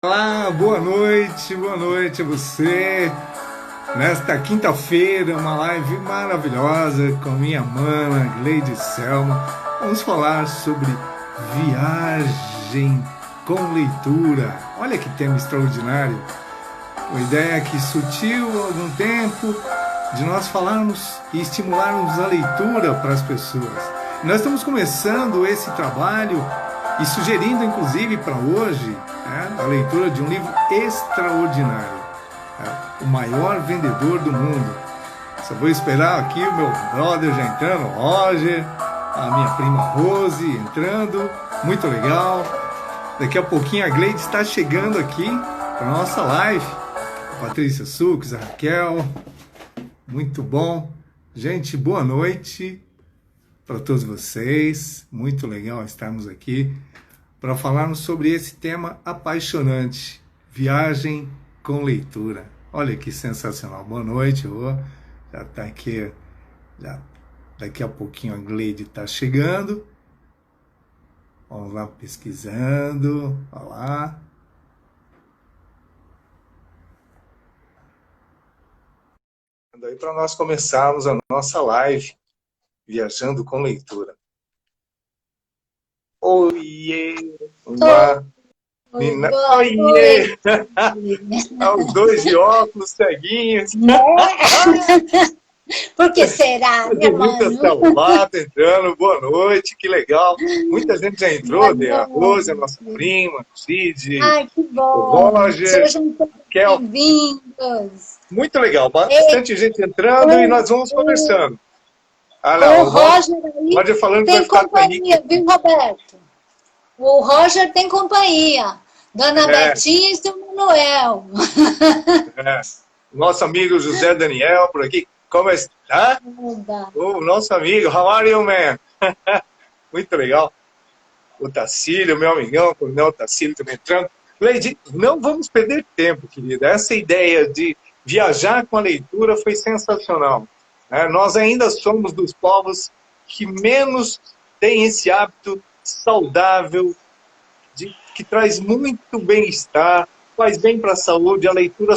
Olá, boa noite a você. Nesta quinta-feira, uma live maravilhosa com minha mana Gleide Selma. Vamos falar sobre viagem com leitura. Olha que tema extraordinário. Uma ideia que surgiu há algum tempo de nós falarmos e estimularmos a leitura para as pessoas. Nós estamos começando esse trabalho e sugerindo, inclusive, para hoje, a leitura de um livro extraordinário, O Maior Vendedor do Mundo. Só vou esperar aqui o meu brother já entrando, o Roger, a minha prima Rose entrando, muito legal. Daqui a pouquinho a Gleide está chegando aqui para a nossa live. A Patrícia Sucos, a Raquel, muito bom. Gente, boa noite para todos vocês, muito legal estarmos aqui para falarmos sobre esse tema apaixonante, viagem com leitura. Olha que sensacional. Boa noite, Rô. Já está aqui, daqui a pouquinho a Gleide está chegando. Vamos lá pesquisando, olha lá. Aí para nós começarmos a nossa live, Viajando com Leitura. Oiê! Olá! Oiê! Os dois de óculos ceguinhos. Por que será, né, Muita celular entrando, boa noite, que legal. Muita gente já entrou, né? A Rose, a nossa prima, o Cid, ai, que bom. O Roger, sejam Kel. bem-vindos. Muito legal, bastante gente entrando e nós vamos conversando. O Roger aí Roger falando tem que vai ficar companhia, viu, Roberto? O Roger tem companhia. Dona Betinha e seu Manuel. Nosso amigo José Daniel por aqui. Como está? O nosso amigo, how are you, man? Muito legal. O Tacílio, meu amigão, o Coronel Tacílio também entrando. Gleide, não vamos perder tempo, querida. Essa ideia de viajar com a leitura foi sensacional. Nós ainda somos dos povos que menos têm esse hábito saudável, que traz muito bem-estar, faz bem para a saúde. A leitura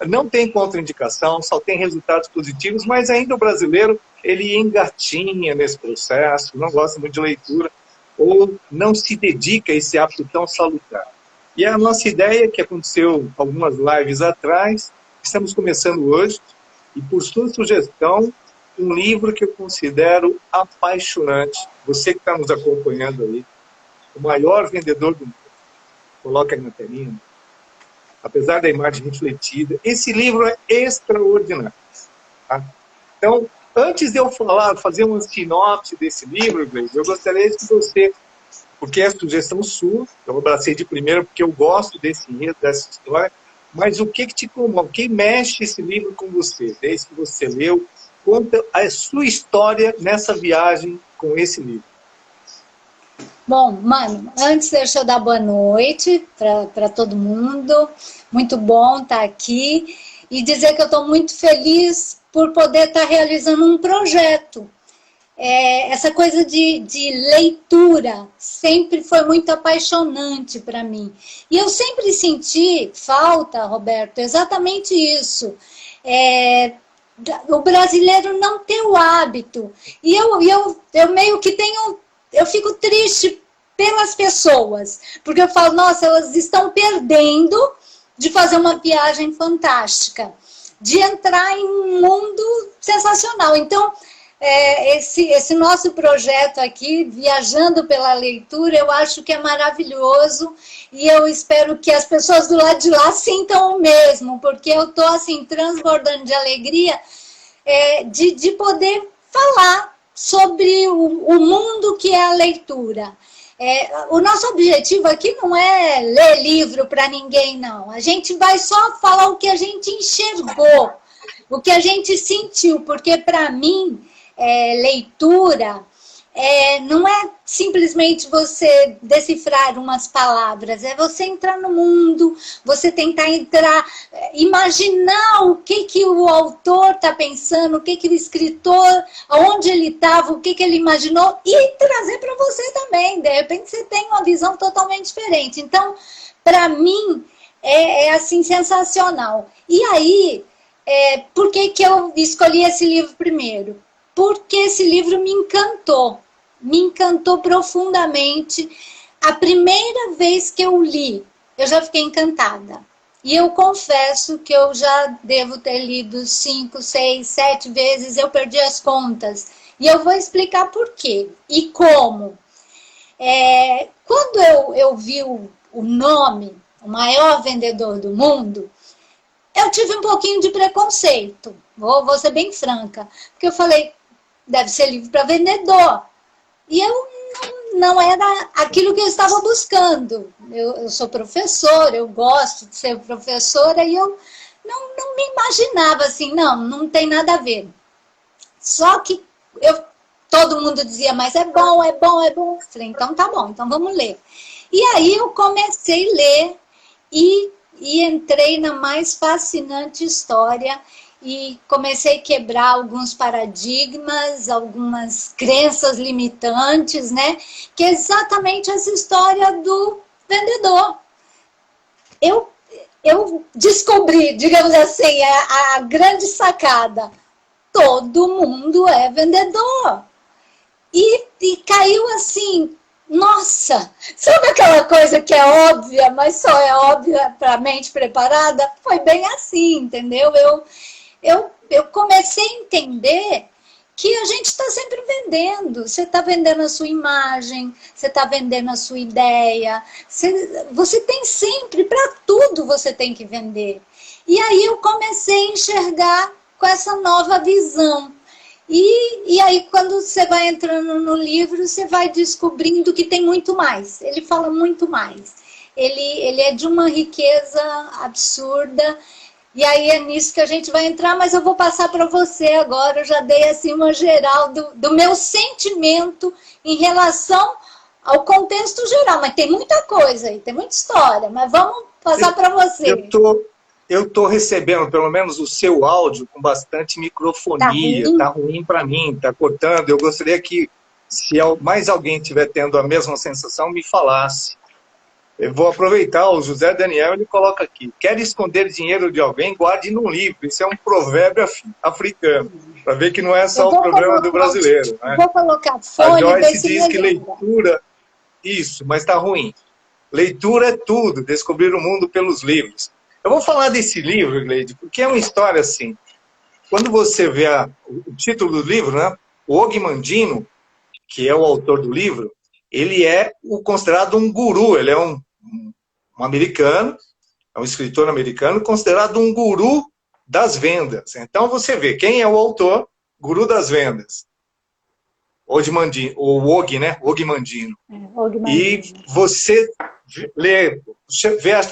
não tem contraindicação, só tem resultados positivos, mas ainda o brasileiro, ele engatinha nesse processo, não gosta muito de leitura, ou não se dedica a esse hábito tão salutar. E a nossa ideia, que aconteceu algumas lives atrás, estamos começando hoje, e por sua sugestão, um livro que eu considero apaixonante. Você que está nos acompanhando aí, O Maior Vendedor do Mundo. Coloca aí na telinha. Apesar da imagem refletida, esse livro é extraordinário. Tá? Então, antes de eu fazer uma sinopse desse livro, Gleide, eu gostaria que você, porque é sugestão sua, eu abracei de primeira porque eu gosto desse enredo, dessa história, mas o que te comove, o que mexe esse livro com você, desde que você leu, conta a sua história nessa viagem com esse livro. Bom, mano, antes deixa eu dar boa noite para todo mundo. Muito bom estar aqui e dizer que eu estou muito feliz por poder estar realizando um projeto. Essa coisa de leitura sempre foi muito apaixonante para mim. E eu sempre senti falta, Roberto, exatamente isso. O brasileiro não ter o hábito. E eu meio que tenho... Eu fico triste pelas pessoas, porque eu falo, nossa, elas estão perdendo de fazer uma viagem fantástica, de entrar em um mundo sensacional. Então, esse nosso projeto aqui, Viajando pela Leitura, eu acho que é maravilhoso e eu espero que as pessoas do lado de lá sintam o mesmo, porque eu estou assim, transbordando de alegria de poder falar sobre o mundo que é a leitura. O nosso objetivo aqui não é ler livro para ninguém, não. A gente vai só falar o que a gente enxergou, o que a gente sentiu, porque para mim, leitura não é simplesmente você decifrar umas palavras, é você entrar no mundo, você tentar imaginar o que o autor está pensando, o que o escritor, onde ele estava, o que ele imaginou, e trazer para você também. De repente você tem uma visão totalmente diferente. Então, para mim, é assim, sensacional. E aí, por que eu escolhi esse livro primeiro? Porque esse livro me encantou profundamente. A primeira vez que eu li, eu já fiquei encantada. E eu confesso que eu já devo ter lido 5, 6, 7 vezes, eu perdi as contas. E eu vou explicar por quê e como. Quando eu vi o nome, o maior vendedor do mundo, eu tive um pouquinho de preconceito. Vou ser bem franca. Porque eu falei, deve ser livro para vendedor. E eu não era aquilo que eu estava buscando. Eu sou professora, eu gosto de ser professora e eu não me imaginava assim, não tem nada a ver. Só que todo mundo dizia, mas é bom, é bom, é bom. Eu falei, então tá bom, então vamos ler. E aí eu comecei a ler e entrei na mais fascinante história e comecei a quebrar alguns paradigmas, algumas crenças limitantes, né? Que é exatamente essa história do vendedor. Eu descobri, digamos assim, a grande sacada. Todo mundo é vendedor. E caiu assim, nossa, sabe aquela coisa que é óbvia, mas só é óbvia para a mente preparada? Foi bem assim, entendeu? Eu comecei a entender que a gente está sempre vendendo. Você está vendendo a sua imagem, você está vendendo a sua ideia. Você tem sempre, para tudo você tem que vender. E aí eu comecei a enxergar com essa nova visão. E aí, quando você vai entrando no livro, você vai descobrindo que tem muito mais. Ele fala muito mais. Ele é de uma riqueza absurda. E aí é nisso que a gente vai entrar, mas eu vou passar para você agora. Eu já dei assim uma geral do meu sentimento em relação ao contexto geral. Mas tem muita coisa aí, tem muita história. Mas vamos passar para você. Eu estou recebendo, pelo menos, o seu áudio com bastante microfonia. Tá ruim para mim, tá cortando. Eu gostaria que, se mais alguém estiver tendo a mesma sensação, me falasse. Eu vou aproveitar, o José Daniel, ele coloca aqui, quer esconder dinheiro de alguém, guarde num livro. Isso é um provérbio africano, para ver que não é só o problema do brasileiro. Né? Vou colocar fone. A Joyce diz que leitura, isso, mas está ruim. Leitura é tudo, descobrir o mundo pelos livros. Eu vou falar desse livro, Gleide, porque é uma história assim. Quando você vê o título do livro, né? O Og Mandino, que é o autor do livro, ele é considerado um guru, ele é um americano, é um escritor americano, considerado um guru das vendas. Então você vê, quem é o autor? Guru das vendas. Og Mandino, ou Og, né? Og Mandino. E você vê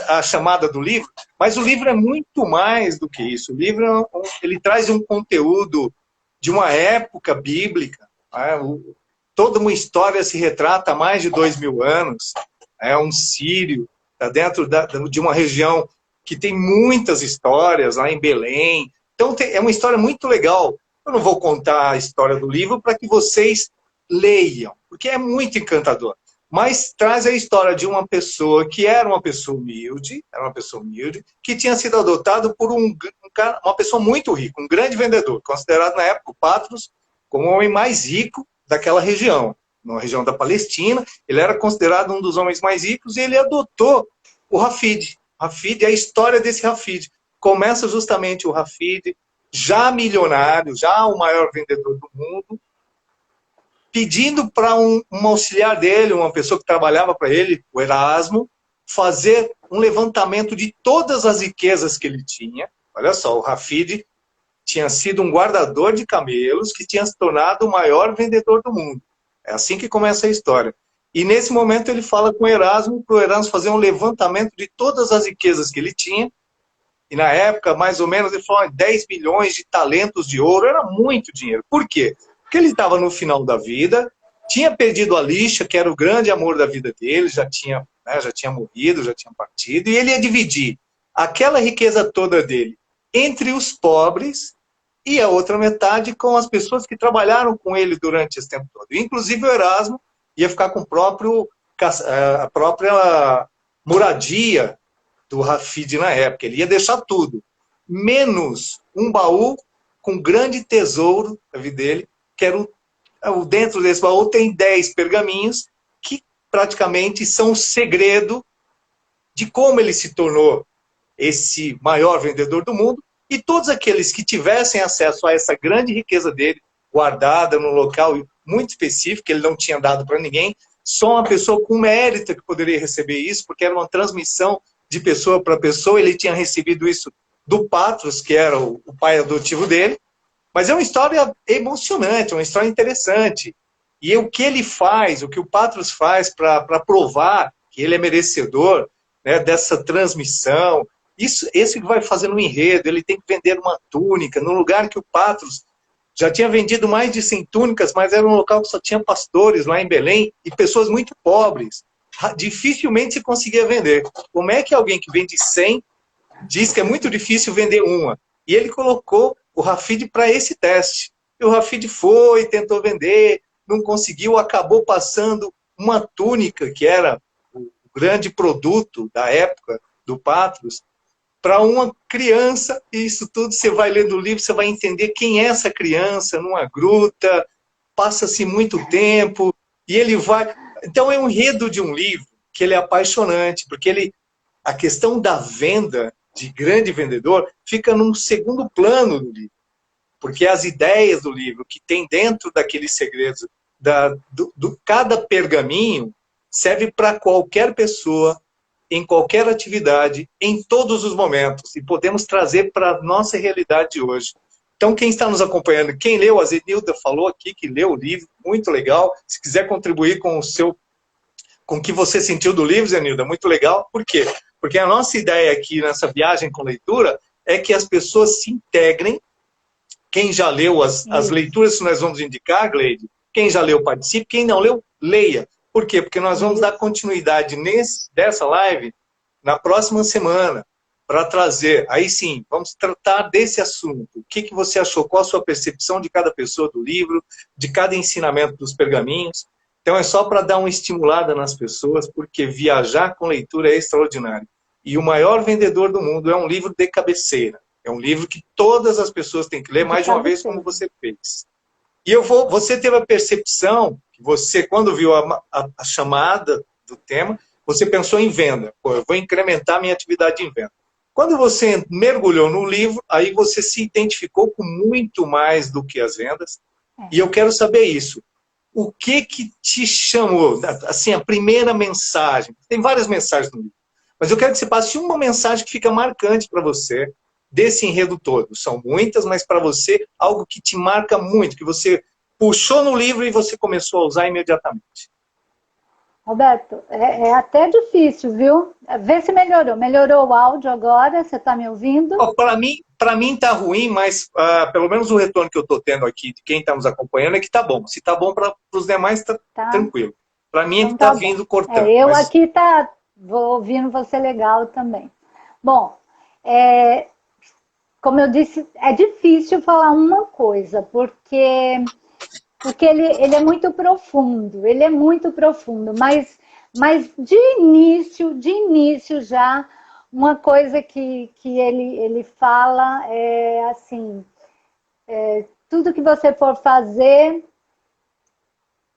a chamada do livro, mas o livro é muito mais do que isso. O livro ele traz um conteúdo de uma época bíblica. Né? Toda uma história se retrata há mais de 2000 anos. É um sírio, está dentro de uma região que tem muitas histórias, lá em Belém. Então é uma história muito legal. Eu não vou contar a história do livro para que vocês leiam, porque é muito encantador. Mas traz a história de uma pessoa que era uma pessoa humilde, que tinha sido adotado por uma pessoa muito rica, um grande vendedor, considerado na época o Patros como o homem mais rico daquela região, na região da Palestina. Ele era considerado um dos homens mais ricos e ele adotou o Hafid. Hafid é a história desse Hafid. Começa justamente o Hafid, já milionário, já o maior vendedor do mundo, pedindo para um auxiliar dele, uma pessoa que trabalhava para ele, o Erasmo, fazer um levantamento de todas as riquezas que ele tinha. Olha só, o Hafid tinha sido um guardador de camelos que tinha se tornado o maior vendedor do mundo. É assim que começa a história. E nesse momento ele fala com o Erasmo, para o Erasmo fazer um levantamento de todas as riquezas que ele tinha. E na época, mais ou menos, ele falou 10 milhões de talentos de ouro. Era muito dinheiro. Por quê? Porque ele estava no final da vida, tinha perdido a lixa, que era o grande amor da vida dele, já tinha morrido, já tinha partido, e ele ia dividir aquela riqueza toda dele entre os pobres e a outra metade com as pessoas que trabalharam com ele durante esse tempo todo. Inclusive o Erasmo ia ficar com a própria moradia do Rafid na época. Ele ia deixar tudo, menos um baú com grande tesouro da vida dele, que era dentro desse baú tem 10 pergaminhos que praticamente são o segredo de como ele se tornou esse maior vendedor do mundo, e todos aqueles que tivessem acesso a essa grande riqueza dele, guardada num local muito específico, que ele não tinha dado para ninguém, só uma pessoa com mérito que poderia receber isso, porque era uma transmissão de pessoa para pessoa. Ele tinha recebido isso do Patros, que era o pai adotivo dele. Mas é uma história emocionante, uma história interessante. E o que ele faz, o que o Patros faz para provar que ele é merecedor, né, dessa transmissão, esse que vai fazendo um enredo. Ele tem que vender uma túnica no lugar que o Patros já tinha vendido mais de 100 túnicas, mas era um local que só tinha pastores lá em Belém e pessoas muito pobres. Dificilmente se conseguia vender. Como é que alguém que vende 100 diz que é muito difícil vender uma? E ele colocou o Rafid para esse teste. E o Rafid foi, tentou vender, não conseguiu, acabou passando uma túnica, que era o grande produto da época do Patros, para uma criança. E isso tudo você vai lendo o livro, você vai entender quem é essa criança numa gruta, passa-se muito tempo, e ele vai... Então é um enredo de um livro que ele é apaixonante, porque a questão da venda, de grande vendedor, fica num segundo plano do livro. Porque as ideias do livro, que tem dentro daqueles segredos, cada pergaminho, serve para qualquer pessoa, em qualquer atividade, em todos os momentos. E podemos trazer para a nossa realidade de hoje. Então, quem está nos acompanhando, quem leu, a Zenilda falou aqui que leu o livro, muito legal. Se quiser contribuir com o que você sentiu do livro, Zenilda, muito legal. Por quê? Porque a nossa ideia aqui nessa viagem com leitura é que as pessoas se integrem. Quem já leu as leituras que nós vamos indicar, Gleide, quem já leu, participe. Quem não leu, leia. Por quê? Porque nós vamos dar continuidade dessa live na próxima semana, para trazer, aí sim, vamos tratar desse assunto. O que você achou? Qual a sua percepção de cada pessoa do livro, de cada ensinamento dos pergaminhos? Então é só para dar uma estimulada nas pessoas, porque viajar com leitura é extraordinário. E o maior vendedor do mundo é um livro de cabeceira. É um livro que todas as pessoas têm que ler mais de uma vez, como você fez. E você teve a percepção, que você, quando viu a chamada do tema, você pensou em venda. Pô, eu vou incrementar minha atividade em venda. Quando você mergulhou no livro, aí você se identificou com muito mais do que as vendas. E eu quero saber isso. O que te chamou? Assim, a primeira mensagem. Tem várias mensagens no livro. Mas eu quero que você passe uma mensagem que fica marcante para você desse enredo todo. São muitas, mas para você, algo que te marca muito, que você puxou no livro e você começou a usar imediatamente. Roberto, é até difícil, viu? Vê se melhorou. Melhorou o áudio agora? Você está me ouvindo? Para mim tá ruim, mas pelo menos o retorno que eu estou tendo aqui de quem está nos acompanhando é que tá bom. Se tá bom para os demais, tá tranquilo. Para mim é que tá vindo cortando. Eu aqui vou ouvindo você legal também. Bom, como eu disse, é difícil falar uma coisa, porque ele é muito profundo, mas de início já, uma coisa que ele fala é assim, tudo que você for fazer,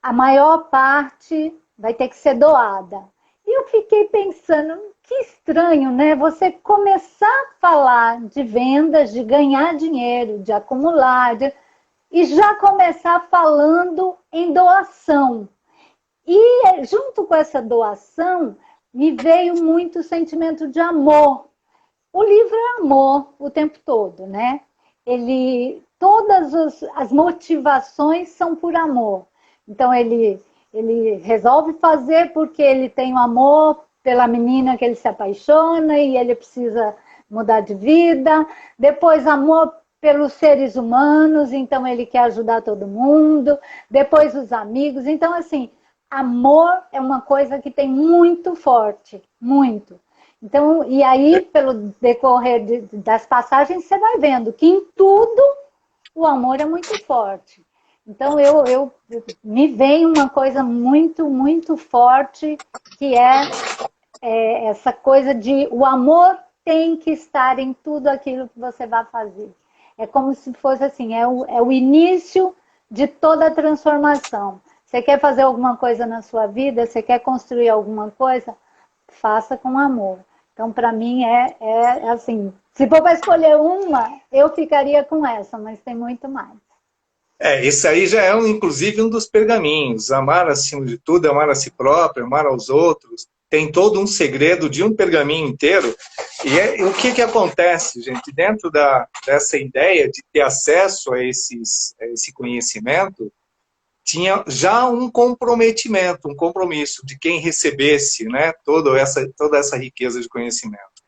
a maior parte vai ter que ser doada. E eu fiquei pensando, que estranho, né? Você começar a falar de vendas, de ganhar dinheiro, de acumular, e já começar falando em doação. E junto com essa doação, me veio muito sentimento de amor. O livro é amor o tempo todo, né? Todas as motivações são por amor. Então, ele resolve fazer porque ele tem um amor pela menina que ele se apaixona e ele precisa mudar de vida. Depois, amor pelos seres humanos, então ele quer ajudar todo mundo. Depois, os amigos. Então, assim, amor é uma coisa que tem muito forte, muito. Então, e aí, pelo decorrer das passagens, você vai vendo que em tudo o amor é muito forte. Então, me vem uma coisa muito, muito forte, que é essa coisa de o amor tem que estar em tudo aquilo que você vai fazer. É como se fosse assim, é o início de toda a transformação. Você quer fazer alguma coisa na sua vida, você quer construir alguma coisa, faça com amor. Então, para mim, é assim, se for para escolher uma, eu ficaria com essa, mas tem muito mais. Esse aí já é, inclusive, um dos pergaminhos. Amar acima de tudo, amar a si próprio, amar aos outros. Tem todo um segredo de um pergaminho inteiro. E o que acontece, gente? Dentro dessa ideia de ter acesso a esse conhecimento, tinha já um comprometimento, um compromisso de quem recebesse, né, toda essa riqueza de conhecimento.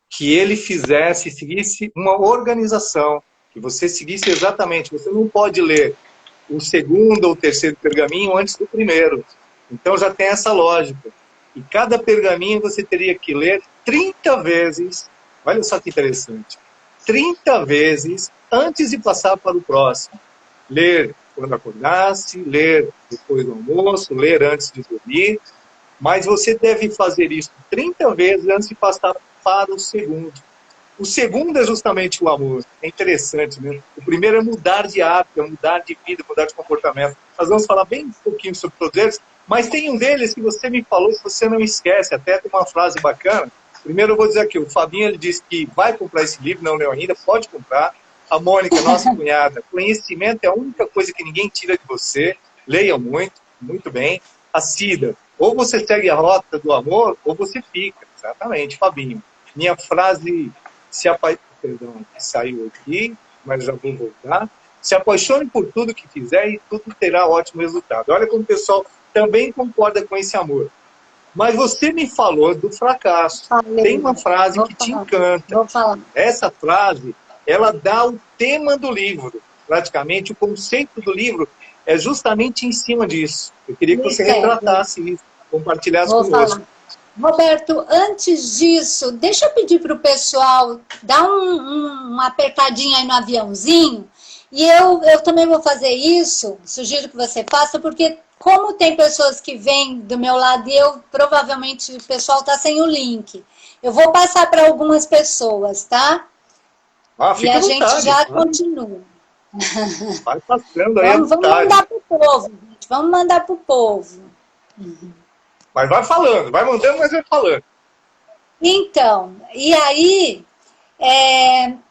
Que ele seguisse uma organização, que você seguisse exatamente. Você não pode ler o segundo ou terceiro pergaminho antes do primeiro. Então já tem essa lógica. E cada pergaminho você teria que ler 30 vezes, olha só que interessante, 30 vezes antes de passar para o próximo. Ler quando acordasse, ler depois do almoço, ler antes de dormir, mas você deve fazer isso 30 vezes antes de passar para o segundo. O segundo é justamente o amor. É interessante, né? O primeiro é mudar de hábito, é mudar de vida, mudar de comportamento. Nós vamos falar bem um pouquinho sobre todos eles, mas tem um deles que você me falou que você não esquece, até tem uma frase bacana. Primeiro eu vou dizer aqui, o Fabinho ele disse que vai comprar esse livro, não leu ainda, pode comprar. A Mônica, nossa cunhada, conhecimento é a única coisa que ninguém tira de você. Leia muito, muito bem. A Cida, ou você segue a rota do amor, ou você fica. Exatamente, Fabinho. Minha frase, perdão, saiu aqui, mas já vou voltar. Se apaixone por tudo que fizer e tudo terá ótimo resultado. Olha como o pessoal também concorda com esse amor. Mas você me falou do fracasso. Tem uma frase que te encanta. Vou falar. Essa frase, ela dá o tema do livro. Praticamente, o conceito do livro é justamente em cima disso. Eu queria que você retratasse isso, compartilhasse conosco. Roberto, antes disso, deixa eu pedir para o pessoal dar uma apertadinha aí no aviãozinho. E eu também vou fazer isso, sugiro que você faça, porque como tem pessoas que vêm do meu lado e provavelmente o pessoal está sem o link. Eu vou passar para algumas pessoas, tá? E a gente já continua. Vai passando aí. Vamos mandar para o povo, gente. Vamos mandar para o povo. Mas vai falando, vai mandando, mas vai falando. Então, e aí,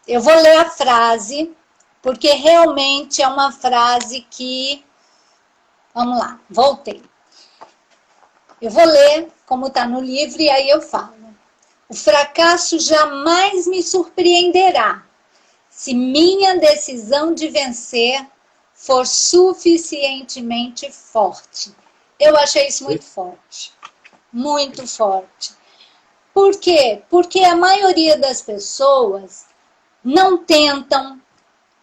eu vou ler a frase, porque realmente é uma frase que... Vamos lá, voltei. Eu vou ler como está no livro e aí eu falo. O fracasso jamais me surpreenderá se minha decisão de vencer for suficientemente forte. Eu achei isso muito forte. Muito forte. Por quê? Porque a maioria das pessoas não tentam,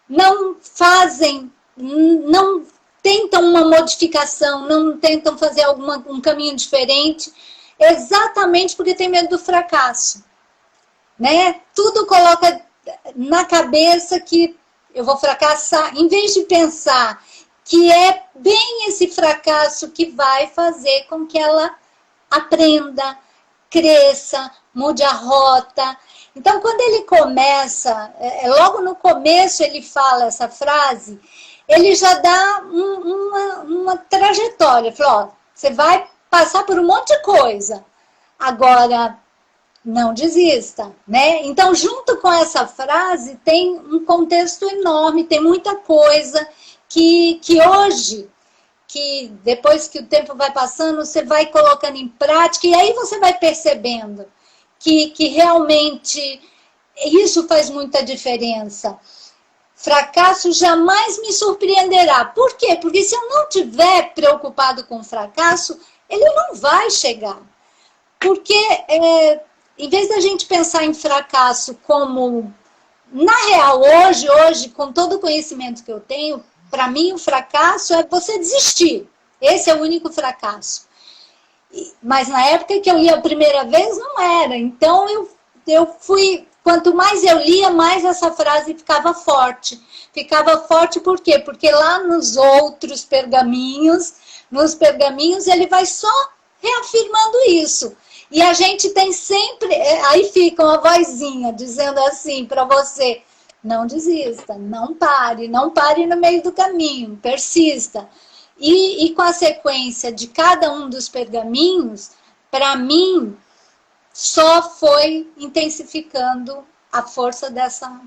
não fazem, não tentam uma modificação, não tentam fazer um caminho diferente, exatamente porque tem medo do fracasso. Né? Tudo coloca na cabeça que eu vou fracassar, em vez de pensar que é bem esse fracasso que vai fazer com que ela aprenda, cresça, mude a rota. Então, quando ele começa, logo no começo ele fala essa frase, ele já dá uma trajetória. Fala, ó, você vai passar por um monte de coisa. Agora, não desista, né? Então, junto com essa frase, tem um contexto enorme, tem muita coisa que hoje, que depois que o tempo vai passando, você vai colocando em prática, e aí você vai percebendo que realmente isso faz muita diferença. Fracasso jamais me surpreenderá. Por quê? Porque se eu não estiver preocupado com o fracasso, ele não vai chegar. Porque... em vez da gente pensar em fracasso como, na real, hoje, com todo o conhecimento que eu tenho, para mim o fracasso é você desistir. Esse é o único fracasso. Mas na época que eu li a primeira vez, não era. Então eu fui, quanto mais eu lia, mais essa frase ficava forte. Ficava forte por quê? Porque lá nos outros pergaminhos, ele vai só reafirmando isso. E a gente tem sempre, aí fica uma vozinha dizendo assim para você, não desista, não pare no meio do caminho, persista. E com a sequência de cada um dos pergaminhos, para mim, só foi intensificando a força dessa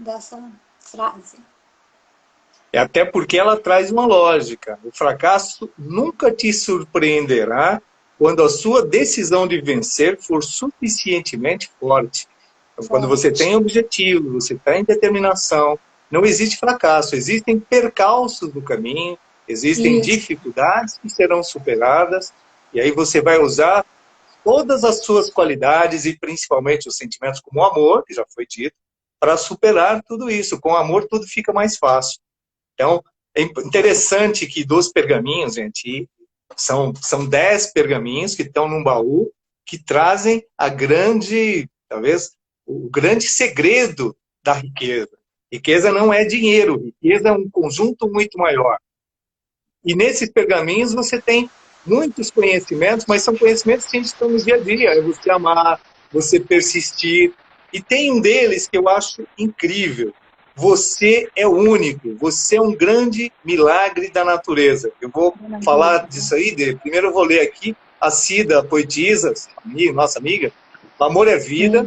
frase. Até porque ela traz uma lógica. O fracasso nunca te surpreenderá quando a sua decisão de vencer for suficientemente forte. Então, quando você tem objetivo, você tem determinação, não existe fracasso, existem percalços no caminho, existem dificuldades que serão superadas, e aí você vai usar todas as suas qualidades e principalmente os sentimentos como o amor, que já foi dito, para superar tudo isso. Com amor tudo fica mais fácil. Então, é interessante que dos pergaminhos, gente, são 10 pergaminhos que estão num baú, que trazem a grande, talvez, o grande segredo da riqueza. Riqueza não é dinheiro, riqueza é um conjunto muito maior. E nesses pergaminhos você tem muitos conhecimentos, mas são conhecimentos que a gente está no dia a dia. É você amar, você persistir. E tem um deles que eu acho incrível. Você é único, você é um grande milagre da natureza. Eu vou falar disso aí, primeiro eu vou ler aqui a Cida, poetisa, nossa amiga. O amor é vida,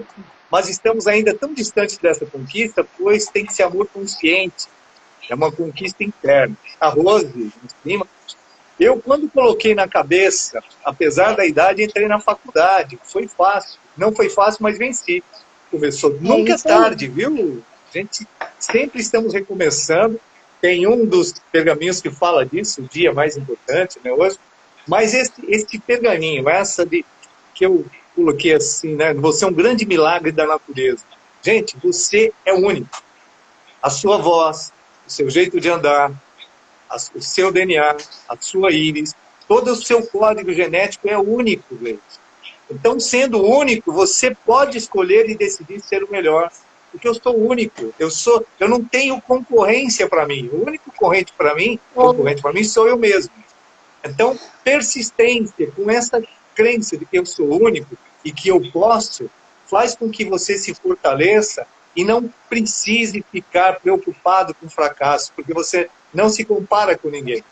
mas estamos ainda tão distantes dessa conquista, pois tem que ser amor consciente. É uma conquista interna. A Rose, prima, eu quando coloquei na cabeça, apesar da idade, entrei na faculdade. Foi fácil. Não foi fácil, mas venci. Começou. Nunca é tarde, viu? Gente, sempre estamos recomeçando. Tem um dos pergaminhos que fala disso, o dia mais importante, né, hoje. Mas esse pergaminho, essa de que eu coloquei assim, né, você é um grande milagre da natureza. Gente, você é único. A sua voz, o seu jeito de andar, o seu DNA, a sua íris, todo o seu código genético é único, gente. Então, sendo único, você pode escolher e decidir ser o melhor. Porque eu sou único, eu não tenho concorrência para mim. O único concorrente para mim sou eu mesmo. Então, persistência com essa crença de que eu sou único e que eu posso, faz com que você se fortaleça e não precise ficar preocupado com o fracasso, porque você não se compara com ninguém.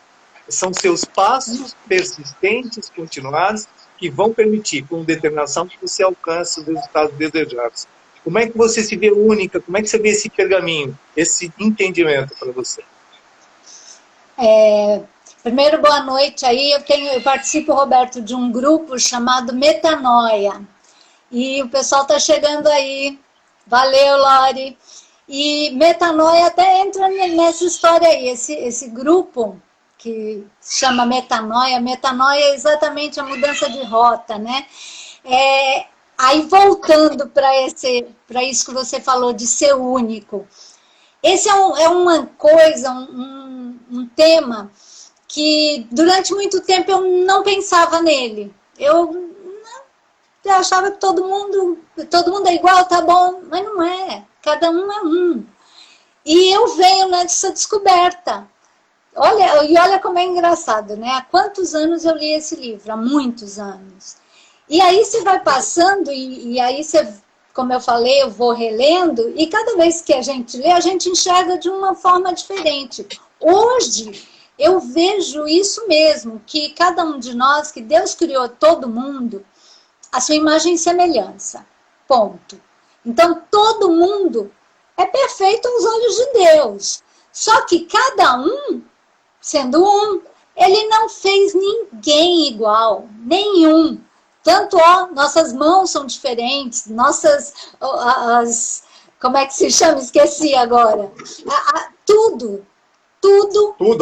São seus passos persistentes, continuados, que vão permitir, com determinação, que você alcance os resultados desejados. Como é que você se vê única? Como é que você vê esse pergaminho, esse entendimento para você? Primeiro, boa noite aí. Eu participo, Roberto, de um grupo chamado Metanoia. E o pessoal está chegando aí. Valeu, Lori. E Metanoia até entra nessa história aí. Esse grupo que se chama Metanoia. Metanoia é exatamente a mudança de rota, né? Aí, voltando para isso que você falou de ser único. Esse é uma coisa, um tema que durante muito tempo eu não pensava nele. Eu achava que todo mundo é igual, tá bom, mas não é. Cada um é um. E eu venho nessa descoberta. Olha como é engraçado, né? Há quantos anos eu li esse livro? Há muitos anos. E aí você vai passando, e aí você, como eu falei, eu vou relendo, e cada vez que a gente lê, a gente enxerga de uma forma diferente. Hoje, eu vejo isso mesmo, que cada um de nós, que Deus criou todo mundo, a sua imagem e semelhança. Ponto. Então, todo mundo é perfeito aos olhos de Deus. Só que cada um, sendo um, ele não fez ninguém igual, nenhum. Tanto, nossas mãos são diferentes, como é que se chama? Esqueci agora. Tudo,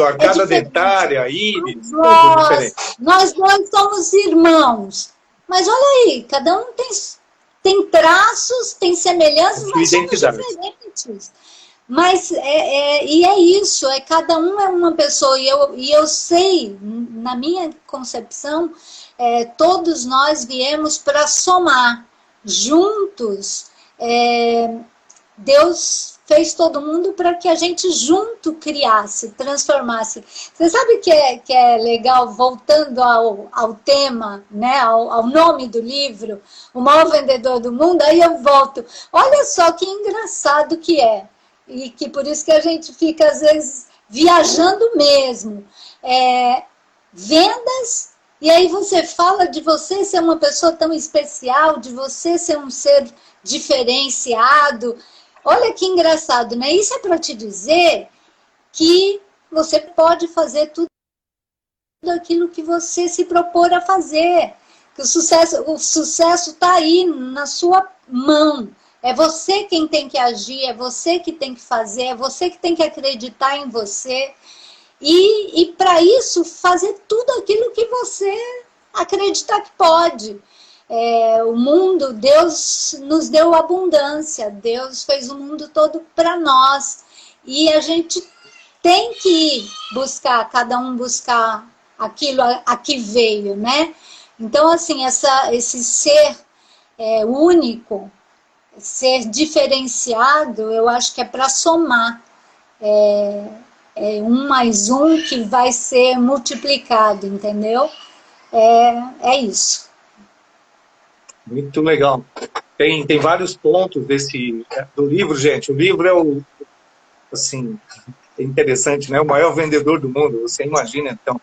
arcada dentária, íris, tudo diferente. Nós dois somos irmãos. Mas olha aí, cada um tem traços, tem semelhanças, mas somos diferentes. Mas e é isso, cada um é uma pessoa, e eu sei, na minha concepção, todos nós viemos para somar juntos. Deus fez todo mundo para que a gente junto criasse, transformasse. Você sabe que é legal, voltando ao tema, né, ao nome do livro, O Maior Vendedor do Mundo, aí eu volto. Olha só que engraçado que é. E que por isso que a gente fica, às vezes, viajando mesmo. Vendas, e aí você fala de você ser uma pessoa tão especial, de você ser um ser diferenciado. Olha que engraçado, né? Isso é para te dizer que você pode fazer tudo aquilo que você se propor a fazer. Que o sucesso está aí na sua mão. É você quem tem que agir, é você que tem que fazer, é você que tem que acreditar em você. E para isso, fazer tudo aquilo que você acreditar que pode. O mundo, Deus nos deu abundância, Deus fez o mundo todo para nós. E a gente tem que buscar, cada um buscar aquilo a que veio, né? Então, assim, esse ser único, ser diferenciado, eu acho que é para somar. Um mais um que vai ser multiplicado, entendeu? É isso. Muito legal. Tem vários pontos do livro, gente. O livro é assim, é interessante, né? O maior vendedor do mundo. Você imagina, então,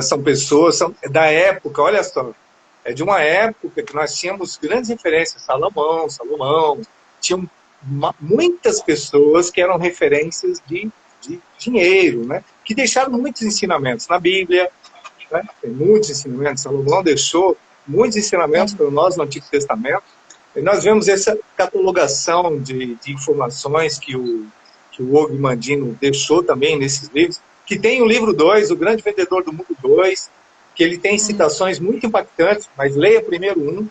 são pessoas, da época, olha só, é de uma época que nós tínhamos grandes referências, Salomão, tinham muitas pessoas que eram referências de dinheiro, né? Que deixaram muitos ensinamentos na Bíblia, né? Tem muitos ensinamentos, Salomão deixou muitos ensinamentos para nós no Antigo Testamento, e nós vemos essa catalogação de informações que o Og Mandino deixou também nesses livros, que tem o livro 2, O Grande Vendedor do Mundo 2, que ele tem citações muito impactantes, mas leia primeiro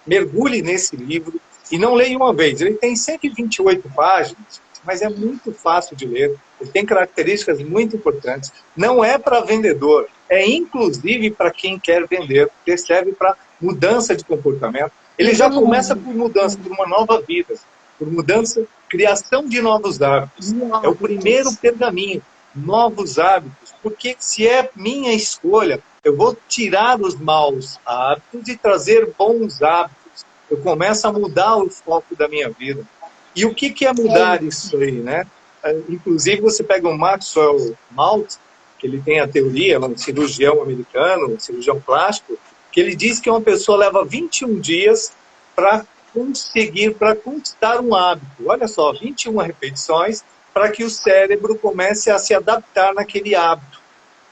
mergulhe nesse livro, e não leia uma vez. Ele tem 128 páginas, mas é muito fácil de ler, ele tem características muito importantes. Não é para vendedor, é inclusive para quem quer vender, porque serve para mudança de comportamento. Ele já começa por mudança, por uma nova vida, por mudança, criação de novos hábitos. É o primeiro pergaminho, novos hábitos, porque se é minha escolha, eu vou tirar os maus hábitos e trazer bons hábitos. Eu começo a mudar o foco da minha vida. E o que é mudar isso aí, né? Inclusive, você pega o Maxwell Maltz, que ele tem a teoria, um cirurgião americano, um cirurgião plástico, que ele diz que uma pessoa leva 21 dias para conquistar um hábito. Olha só, 21 repetições para que o cérebro comece a se adaptar naquele hábito.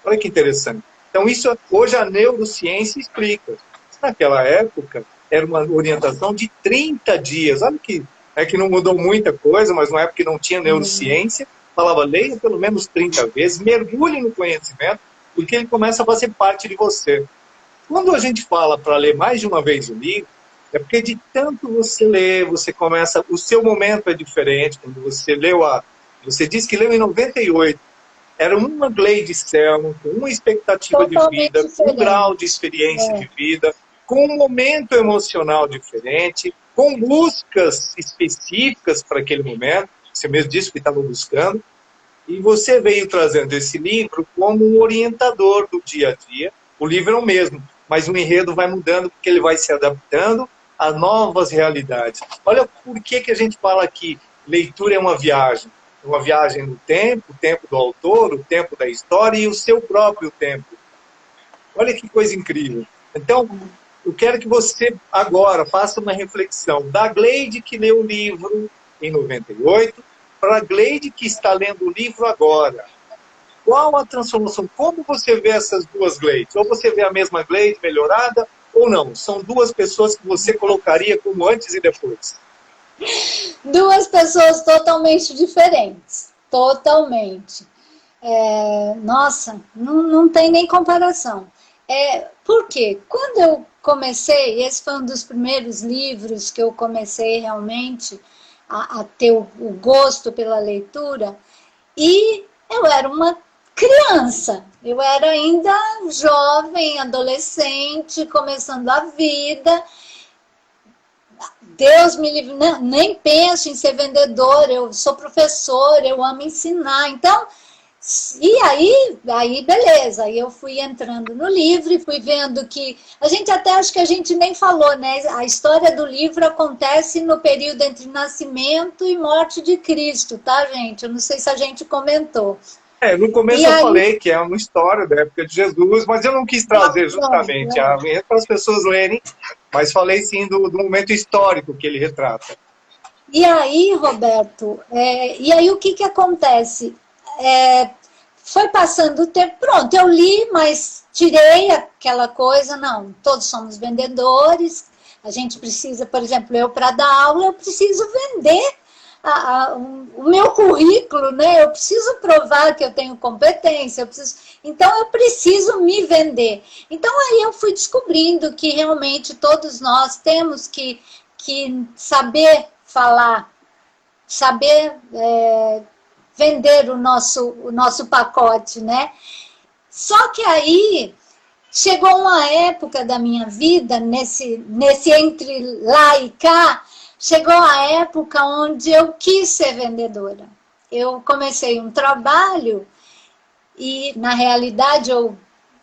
Olha que interessante. Então, isso hoje a neurociência explica. Naquela época, era uma orientação de 30 dias. Olha que não mudou muita coisa, mas numa época que não tinha neurociência, falava, leia pelo menos 30 vezes, mergulhe no conhecimento, porque ele começa a fazer parte de você. Quando a gente fala para ler mais de uma vez o livro, é porque de tanto você ler, você começa, o seu momento é diferente. Quando você você disse que leu em 98, era uma Gleide Selman, com uma expectativa de vida, com um grau de experiência de vida, com um momento emocional diferente, com buscas específicas para aquele momento. Você mesmo disse que estava buscando. E você veio trazendo esse livro como um orientador do dia a dia. O livro é o mesmo, mas o enredo vai mudando porque ele vai se adaptando a novas realidades. Olha por que a gente fala que leitura é uma viagem. Uma viagem no tempo, o tempo do autor, o tempo da história e o seu próprio tempo. Olha que coisa incrível. Então, eu quero que você agora faça uma reflexão da Gleide que leu o livro em 98 para a Gleide que está lendo o livro agora. Qual a transformação? Como você vê essas duas Gleides? Ou você vê a mesma Gleide melhorada ou não? São duas pessoas que você colocaria como antes e depois. Duas pessoas totalmente diferentes. Totalmente. Nossa, não tem nem comparação. Por quê? Quando eu comecei, esse foi um dos primeiros livros que eu comecei realmente a ter o gosto pela leitura, e eu era uma criança, eu era ainda jovem, adolescente, começando a vida. Deus me livre, nem penso em ser vendedor, eu sou professor, eu amo ensinar. Então, e aí beleza, aí eu fui entrando no livro e fui vendo que, a gente até, acho que a gente nem falou, né? A história do livro acontece no período entre nascimento e morte de Cristo, tá, gente? Eu não sei se a gente comentou. No começo eu falei que é uma história da época de Jesus, mas eu não quis trazer justamente para as pessoas lerem, mas falei sim do momento histórico que ele retrata. E aí, Roberto, e aí o que acontece? Foi passando o tempo, pronto, eu li, mas tirei aquela coisa, não, todos somos vendedores, a gente precisa, por exemplo, eu para dar aula, eu preciso vender o meu currículo, né? Eu preciso provar que eu tenho competência, então eu preciso me vender. Então aí eu fui descobrindo que realmente todos nós temos que saber falar, saber vender o nosso pacote, né? Só que aí chegou uma época da minha vida, nesse entre lá e cá, chegou a época onde eu quis ser vendedora. Eu comecei um trabalho e, na realidade, um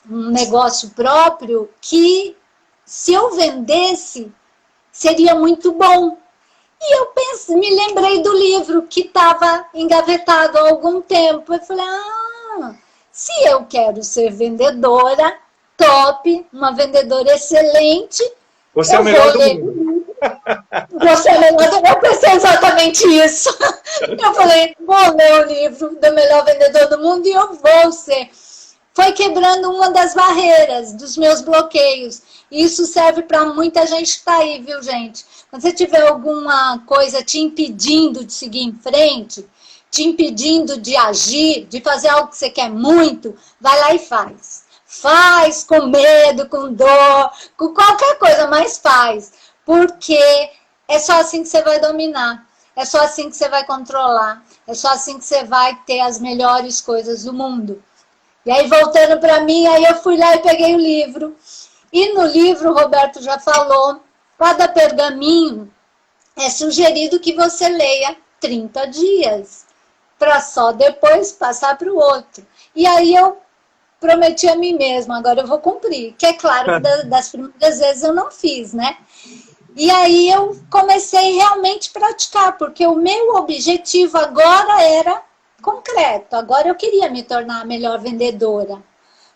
negócio próprio que, se eu vendesse, seria muito bom. E eu me lembrei do livro que estava engavetado há algum tempo. Eu falei, se eu quero ser vendedora, top, uma vendedora excelente, você é o melhor do mundo. Você é o melhor, eu pensei exatamente isso. Eu falei, vou ler o livro do melhor vendedor do mundo e eu vou ser. Foi quebrando uma das barreiras, dos meus bloqueios. E isso serve para muita gente que está aí, viu, gente? Quando você tiver alguma coisa te impedindo de seguir em frente, te impedindo de agir, de fazer algo que você quer muito, vai lá e faz. Faz com medo, com dor, com qualquer coisa, mas faz. Porque é só assim que você vai dominar. É só assim que você vai controlar. É só assim que você vai ter as melhores coisas do mundo. E aí, voltando para mim, aí eu fui lá e peguei o livro. E no livro, o Roberto já falou, cada pergaminho é sugerido que você leia 30 dias, para só depois passar para o outro. E aí eu prometi a mim mesma, agora eu vou cumprir. Que é claro que das primeiras vezes eu não fiz, né? E aí eu comecei realmente a praticar, porque o meu objetivo agora era concreto. Agora eu queria me tornar a melhor vendedora,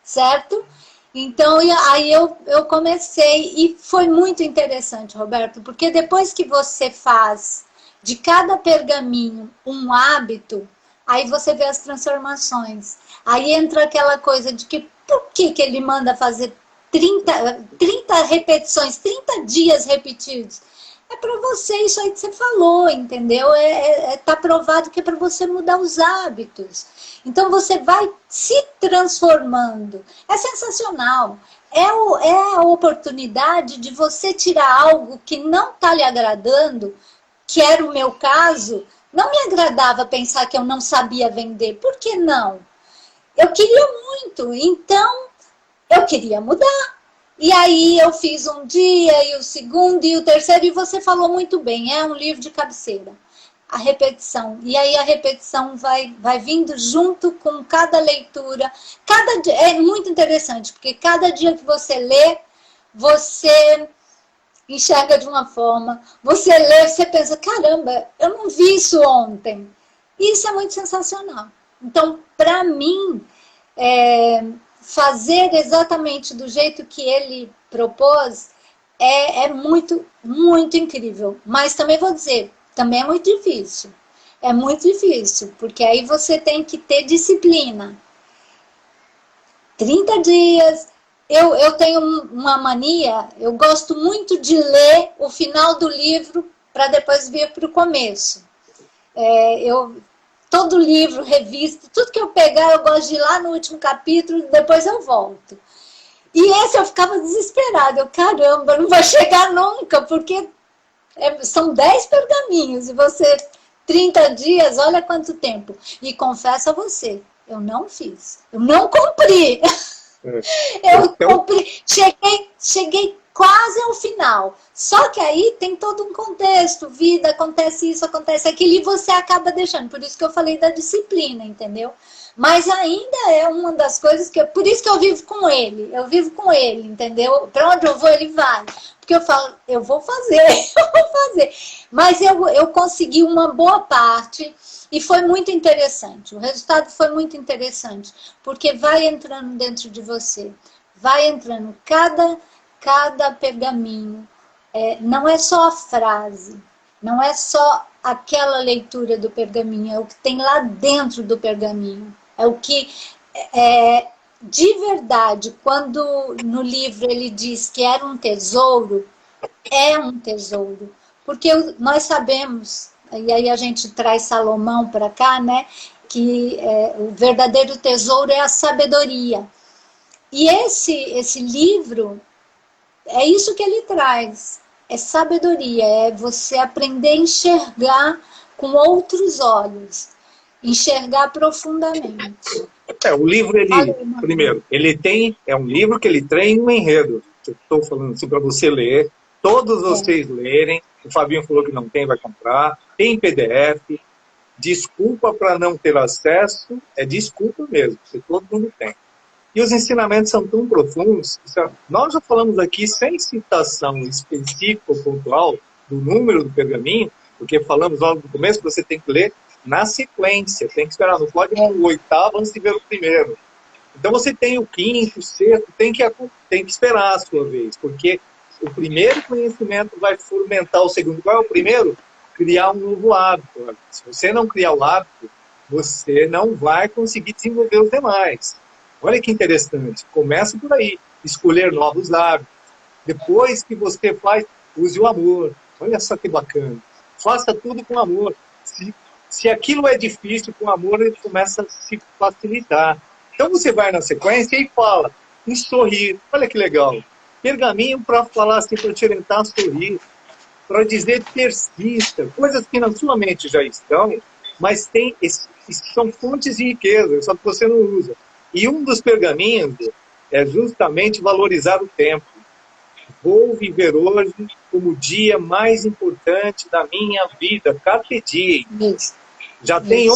certo? Então, aí eu comecei, e foi muito interessante, Roberto, porque depois que você faz de cada pergaminho um hábito, aí você vê as transformações. Aí entra aquela coisa de que, por que ele manda fazer 30 repetições, 30 dias repetidos? É para você, isso aí que você falou, entendeu? Tá provado que é para você mudar os hábitos. Então você vai se transformando. É sensacional. É a oportunidade de você tirar algo que não está lhe agradando, que era o meu caso. Não me agradava pensar que eu não sabia vender. Por que não? Eu queria muito, então eu queria mudar. E aí eu fiz um dia, e o segundo, e o terceiro, e você falou muito bem, é um livro de cabeceira. A repetição. E aí a repetição vai vindo junto com cada leitura. É muito interessante, porque cada dia que você lê, você enxerga de uma forma. Você lê, você pensa, caramba, eu não vi isso ontem. E isso é muito sensacional. Então, para mim, fazer exatamente do jeito que ele propôs é muito, muito incrível. Mas também vou dizer, também é muito difícil. É muito difícil, porque aí você tem que ter disciplina. 30 dias. Eu tenho uma mania, eu gosto muito de ler o final do livro para depois vir para o começo. Todo livro, revista, tudo que eu pegar, eu gosto de ir lá no último capítulo, depois eu volto. E esse eu ficava desesperada. Caramba, não vai chegar nunca, porque são 10 pergaminhos, e você, 30 dias, olha quanto tempo. E confesso a você, eu não fiz. Eu não cumpri. Eu cumpri. Cheguei quase ao final. Só que aí tem todo um contexto, vida, acontece isso, acontece aquilo, e você acaba deixando. Por isso que eu falei da disciplina, entendeu? Mas ainda é uma das coisas que... Por isso que eu vivo com ele. Eu vivo com ele, entendeu? Para onde eu vou, ele vai. Porque eu falo, eu vou fazer, eu vou fazer. Mas eu consegui uma boa parte e foi muito interessante. O resultado foi muito interessante. Porque vai entrando dentro de você. Vai entrando cada pergaminho. Não é só a frase. Não é só aquela leitura do pergaminho. É o que tem lá dentro do pergaminho. É o que... de verdade, quando no livro ele diz que era um tesouro, é um tesouro. Porque nós sabemos, e aí a gente traz Salomão para cá, né? Que o verdadeiro tesouro é a sabedoria. E esse livro, é isso que ele traz. É sabedoria, é você aprender a enxergar com outros olhos. Enxergar profundamente. O livro, primeiro, é um livro que ele tem um enredo. Eu estou falando assim para você ler, todos vocês lerem. O Fabinho falou que não tem, vai comprar. Tem PDF. Desculpa para não ter acesso, é desculpa mesmo, porque todo mundo tem. E os ensinamentos são tão profundos. Nós já falamos aqui, sem citação específica ou pontual, do número do pergaminho, porque falamos logo no começo que você tem que ler na sequência, tem que esperar, não pode ir o oitavo antes de ver o primeiro. Então você tem o quinto, o sexto, tem que esperar a sua vez, porque o primeiro conhecimento vai fomentar o segundo. Qual é o primeiro? Criar um novo hábito. Se você não criar o hábito, você não vai conseguir desenvolver os demais. Olha que interessante, começa por aí, escolher novos hábitos. Depois que você faz, use o amor. Olha só que bacana. Faça tudo com amor. Se aquilo é difícil, com amor ele começa a se facilitar. Então você vai na sequência e fala em sorrir. Olha que legal. Pergaminho para falar assim, para te orientar a sorrir. Para dizer persista. Coisas que na sua mente já estão, mas são fontes de riqueza, só que você não usa. E um dos pergaminhos é justamente valorizar o tempo. Vou viver hoje como o dia mais importante da minha vida. Carpe diem. Já tem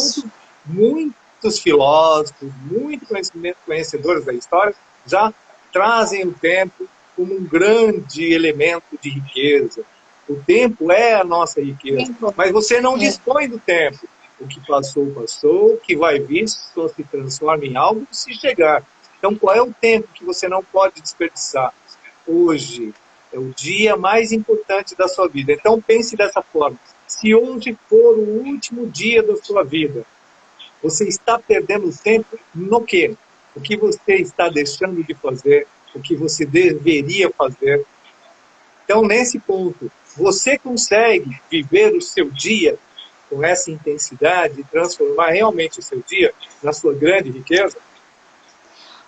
muitos filósofos, muitos conhecedores da história, já trazem o tempo como um grande elemento de riqueza. O tempo é a nossa riqueza, mas você não dispõe do tempo. O que passou, passou, o que vai vir só se transforma em algo se chegar. Então, qual é o tempo que você não pode desperdiçar? Hoje é o dia mais importante da sua vida. Então, pense dessa forma. Se hoje for o último dia da sua vida, você está perdendo tempo no quê? O que você está deixando de fazer? O que você deveria fazer? Então, nesse ponto, você consegue viver o seu dia com essa intensidade e transformar realmente o seu dia na sua grande riqueza?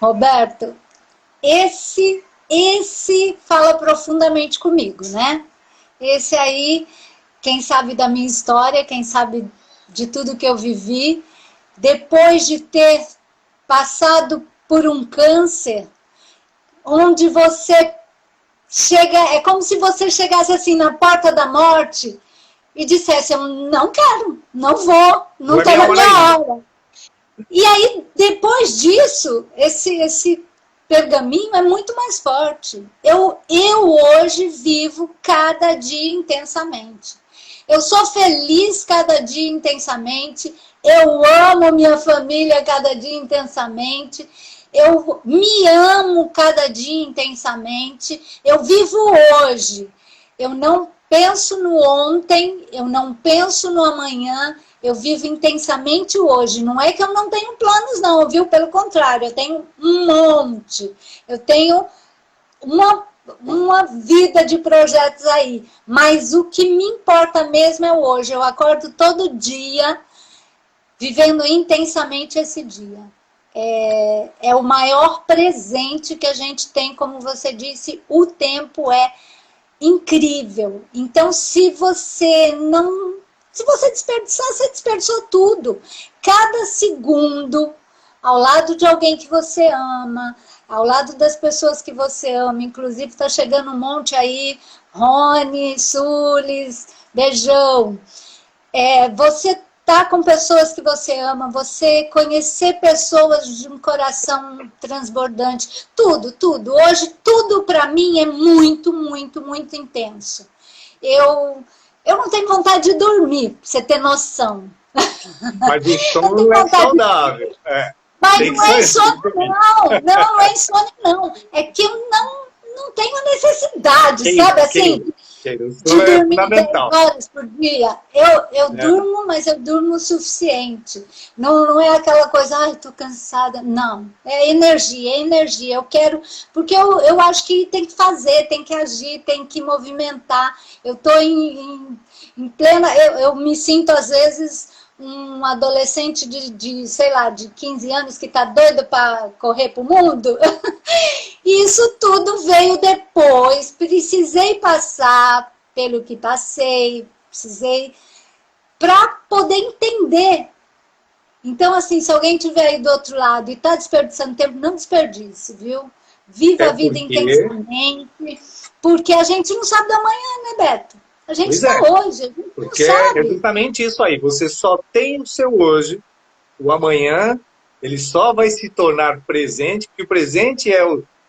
Roberto, esse fala profundamente comigo, né? Esse aí, quem sabe da minha história, quem sabe de tudo que eu vivi, depois de ter passado por um câncer, onde você chega, é como se você chegasse assim na porta da morte e dissesse, eu não quero, não vou, não estou na minha hora. E aí, depois disso, esse pergaminho é muito mais forte. Eu hoje vivo cada dia intensamente. Eu sou feliz cada dia intensamente. Eu amo minha família cada dia intensamente. Eu me amo cada dia intensamente. Eu vivo hoje. Eu não penso no ontem, eu não penso no amanhã. Eu vivo intensamente hoje. Não é que eu não tenho planos, não, viu? Pelo contrário, eu tenho um monte. Eu tenho uma vida de projetos aí. Mas o que me importa mesmo é o hoje. Eu acordo todo dia vivendo intensamente esse dia. É o maior presente que a gente tem, como você disse, o tempo é incrível. Então, se você desperdiçar, você desperdiçou tudo. Cada segundo ao lado de alguém que você ama, ao lado das pessoas que você ama. Inclusive, está chegando um monte aí, Rony, Sulis, beijão. Você tá com pessoas que você ama, você conhecer pessoas de um coração transbordante, tudo, tudo. Hoje, tudo para mim é muito, muito, muito intenso. Eu não tenho vontade de dormir, pra você ter noção. Mas o sono é saudável. Mas não é insônia, não é insônia, não. É que eu não tenho necessidade, sabe assim? De dormir 10 horas por dia. Eu durmo, mas eu durmo o suficiente. Não é aquela coisa, ai, tô cansada. Não, é energia. Eu quero, porque eu acho que tem que fazer, tem que agir, tem que movimentar. Eu tô em plena, eu me sinto às vezes um adolescente sei lá, de 15 anos que tá doido para correr pro mundo. Isso tudo veio depois, precisei passar pelo que passei, precisei para poder entender. Então, assim, se alguém estiver aí do outro lado e está desperdiçando tempo, não desperdice, viu? Viva a vida intensamente, porque a gente não sabe da manhã, né, Beto? A gente está hoje, a gente porque não sabe. É justamente isso aí, você só tem o seu hoje, o amanhã, ele só vai se tornar presente, porque o presente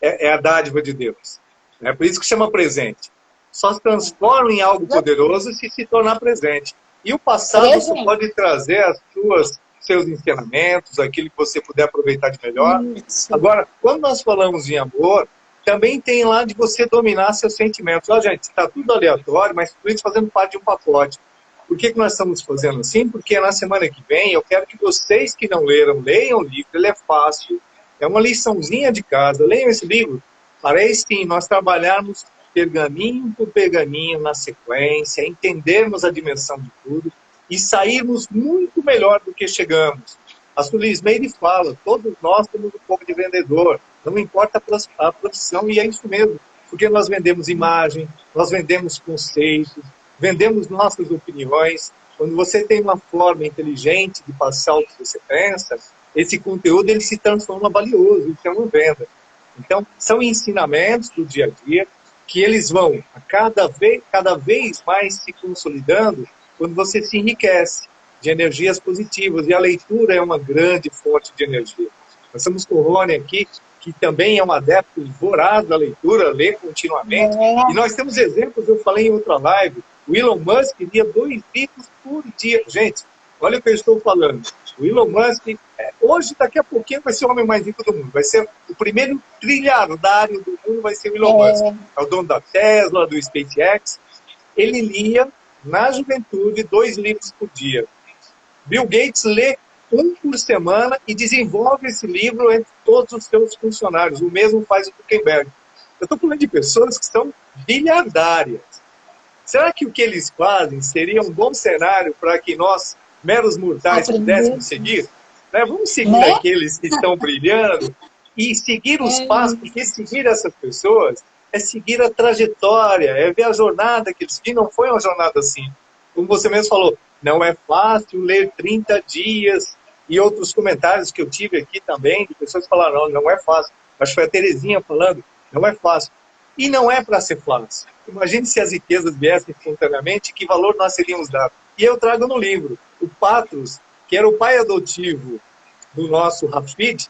é a dádiva de Deus. É por isso que chama presente. Só se transforma em algo poderoso se tornar presente. E o passado só pode trazer seus ensinamentos, aquilo que você puder aproveitar de melhor. Isso. Agora, quando nós falamos em amor, também tem lá de você dominar seus sentimentos. Ó, gente, está tudo aleatório, mas tudo isso fazendo parte de um pacote. Por que nós estamos fazendo assim? Porque na semana que vem eu quero que vocês que não leram, leiam o livro, ele é fácil, é uma liçãozinha de casa, leiam esse livro, para aí sim nós trabalharmos pergaminho por pergaminho na sequência, entendermos a dimensão de tudo e sairmos muito melhor do que chegamos. A Sulis Meire fala, todos nós temos um pouco de vendedor, não importa a profissão, e é isso mesmo, porque nós vendemos imagem, nós vendemos conceitos, vendemos nossas opiniões. Quando você tem uma forma inteligente de passar o que você pensa, esse conteúdo ele se transforma valioso, isso é uma venda. Então, são ensinamentos do dia a dia que eles vão cada vez mais se consolidando quando você se enriquece de energias positivas. E a leitura é uma grande fonte de energia. Nós estamos com o Rony aqui, que também é um adepto voraz da leitura, lê continuamente. E nós temos exemplos, eu falei em outra live, o Elon Musk lia 2 livros por dia. Gente, olha o que eu estou falando. O Elon Musk, hoje, daqui a pouquinho, vai ser o homem mais rico do mundo. Vai ser o primeiro trilhardário do mundo, vai ser o Elon Musk. É o dono da Tesla, do SpaceX. Ele lia, na juventude, 2 livros por dia. Bill Gates lê 1 por semana e desenvolve esse livro entre todos os seus funcionários. O mesmo faz o Zuckerberg. Eu estou falando de pessoas que são bilhardárias. Será que o que eles fazem seria um bom cenário para que nós, meros mortais, pudéssemos seguir? Vamos seguir aqueles que estão brilhando e seguir os passos, porque seguir essas pessoas é seguir a trajetória, é ver a jornada que eles seguiram. Não foi uma jornada assim. Como você mesmo falou, não é fácil ler 30 dias, e outros comentários que eu tive aqui também, de pessoas que falaram, não é fácil. Acho que foi a Terezinha falando, não é fácil. E não é para ser fácil. Imagine se as riquezas viessem espontaneamente, que valor nós seríamos dados. E eu trago no livro, o Patros, que era o pai adotivo do nosso Rafid,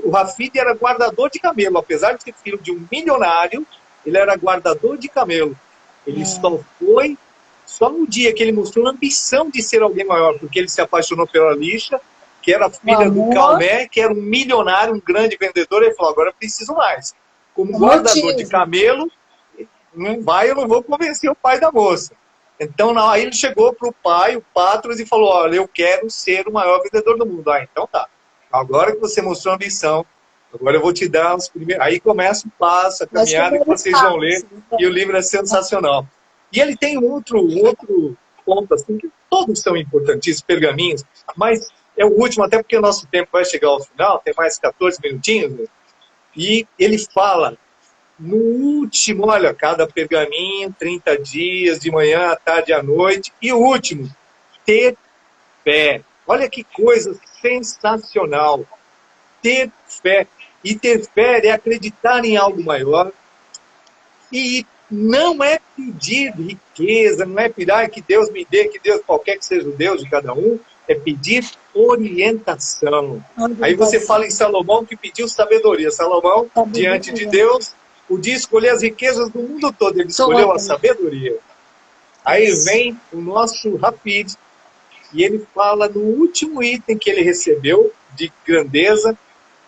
o Rafid era guardador de camelo, apesar de ser filho de um milionário, ele era guardador de camelo. Ele só no dia que ele mostrou a ambição de ser alguém maior, porque ele se apaixonou pela Lixa, que era filha do Calmé, que era um milionário, um grande vendedor, ele falou, agora eu preciso mais. Como guardador de camelo, eu não vou convencer o pai da moça. Então, aí ele chegou para o pai, o Patros, e falou, olha, eu quero ser o maior vendedor do mundo. Então tá, agora que você mostrou a ambição, agora eu vou te dar os primeiros... Aí começa o passo, a caminhada que vocês vão ler, e o livro é sensacional. E ele tem um outro ponto, assim, que todos são importantíssimos, pergaminhos, mas é o último, até porque o nosso tempo vai chegar ao final, tem mais 14 minutinhos, né? E ele fala, no último, olha, cada pergaminho, 30 dias, de manhã, à tarde, à noite, e o último, ter fé. Olha que coisa sensacional, ter fé. E ter fé é acreditar em algo maior. E não é pedir riqueza, não é pedir que Deus me dê, que Deus, qualquer que seja o Deus de cada um, é pedir orientação. Aí você fala em Salomão que pediu sabedoria. Salomão, diante de Deus, podia escolher as riquezas do mundo todo, ele escolheu a sabedoria. Aí vem o nosso Rapid, e ele fala no último item que ele recebeu de grandeza,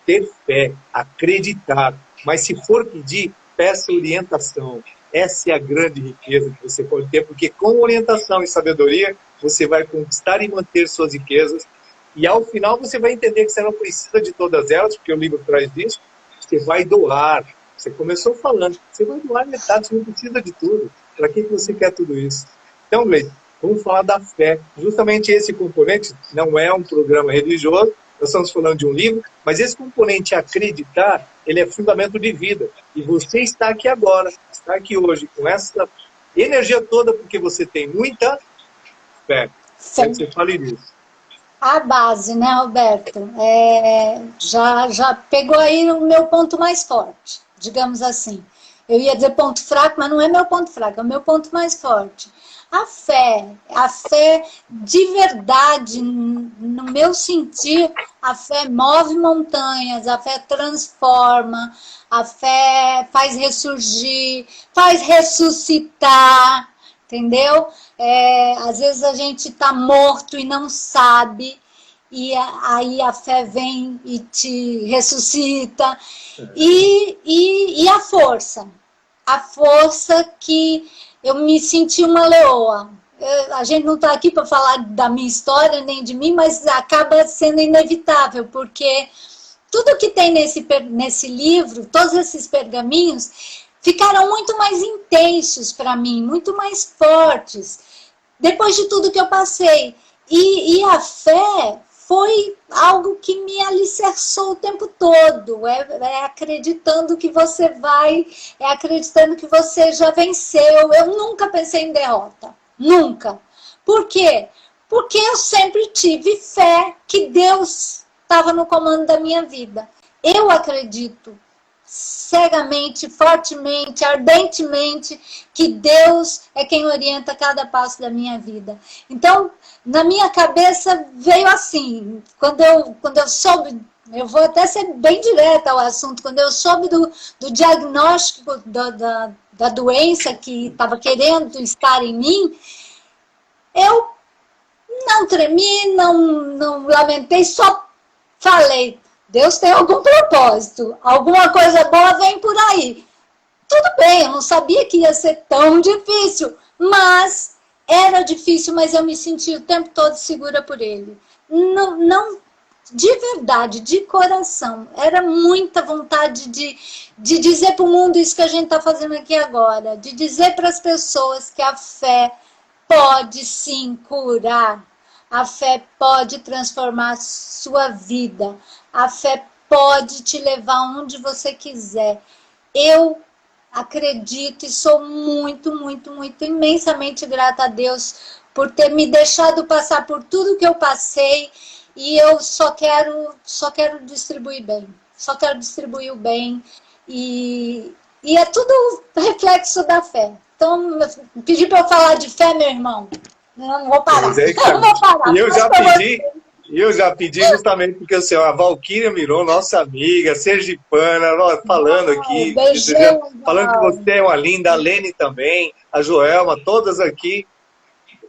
ter fé, acreditar. Mas se for pedir, peça orientação. Essa é a grande riqueza que você pode ter, porque com orientação e sabedoria, você vai conquistar e manter suas riquezas. E ao final você vai entender que você não precisa de todas elas, porque o livro traz isso. Você vai doar. Você começou falando, você vai doar metade, você não precisa de tudo. Para que você quer tudo isso? Então, Gleide, vamos falar da fé. Justamente esse componente não é um programa religioso, nós estamos falando de um livro, mas esse componente acreditar, ele é fundamento de vida. E você está aqui agora, está aqui hoje, com essa energia toda, porque você tem muita fé. Quero que você fale disso. A base, né, Roberto? Já pegou aí o meu ponto mais forte, digamos assim. Eu ia dizer ponto fraco, mas não é meu ponto fraco, é o meu ponto mais forte. A fé de verdade, no meu sentir, a fé move montanhas, a fé transforma, a fé faz ressurgir, faz ressuscitar, entendeu? Às vezes a gente está morto e não sabe, e aí a fé vem e te ressuscita. E a força que eu me senti uma leoa. A gente não está aqui para falar da minha história, nem de mim, mas acaba sendo inevitável, porque tudo que tem nesse livro, todos esses pergaminhos, ficaram muito mais intensos para mim, muito mais fortes, depois de tudo que eu passei. E a fé foi algo que me alicerçou o tempo todo, acreditando que você vai, acreditando que você já venceu. Eu nunca pensei em derrota, nunca. Por quê? Porque eu sempre tive fé que Deus estava no comando da minha vida. Eu acredito cegamente, fortemente, ardentemente, que Deus é quem orienta cada passo da minha vida. Então, na minha cabeça veio assim, quando eu soube, eu vou até ser bem direta ao assunto, quando eu soube do diagnóstico da doença que estava querendo estar em mim, eu não tremi, não lamentei, só falei, Deus tem algum propósito, alguma coisa boa vem por aí. Tudo bem, eu não sabia que ia ser tão difícil, mas era difícil, mas eu me senti o tempo todo segura por ele. Não, de verdade, de coração. Era muita vontade de dizer para o mundo isso que a gente está fazendo aqui agora, de dizer para as pessoas que a fé pode sim curar, a fé pode transformar a sua vida, a fé pode te levar onde você quiser. Eu acredito e sou muito, muito, muito imensamente grata a Deus por ter me deixado passar por tudo que eu passei, e eu só quero distribuir bem, só quero distribuir o bem, e é tudo reflexo da fé. Então, pedir para eu falar de fé, meu irmão, não vou parar. Não vou parar. E eu já pedi justamente porque a Valquíria Miron, nossa amiga, sergipana, falando aqui, falando que você é uma linda, a Lene também, a Joelma, todas aqui,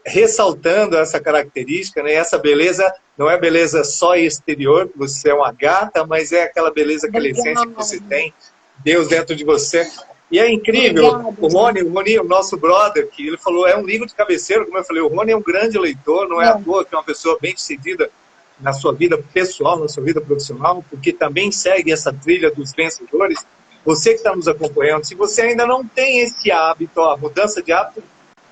ressaltando essa característica, né? Essa beleza não é beleza só exterior, você é uma gata, mas é aquela beleza, aquela essência que você tem, Deus dentro de você. E é incrível, o Rony, o nosso brother, que ele falou, é um livro de cabeceira, como eu falei, o Rony é um grande leitor, não é à toa que é uma pessoa bem decidida na sua vida pessoal, na sua vida profissional, porque também segue essa trilha dos vencedores. Você que está nos acompanhando, se você ainda não tem esse hábito, a mudança de hábito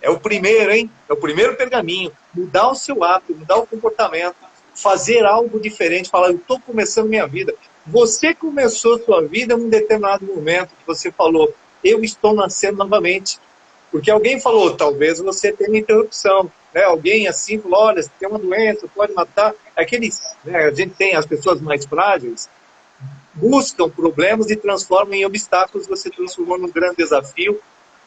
é o primeiro, hein? É o primeiro pergaminho. Mudar o seu hábito, mudar o comportamento, fazer algo diferente, falar, eu estou começando minha vida. Você começou sua vida num determinado momento que você falou, eu estou nascendo novamente. Porque alguém falou, talvez você tenha interrupção. Né? Alguém assim falou, olha, você tem uma doença, pode matar. Aqueles, né, a gente tem as pessoas mais frágeis, buscam problemas e transformam em obstáculos, você transformou num grande desafio,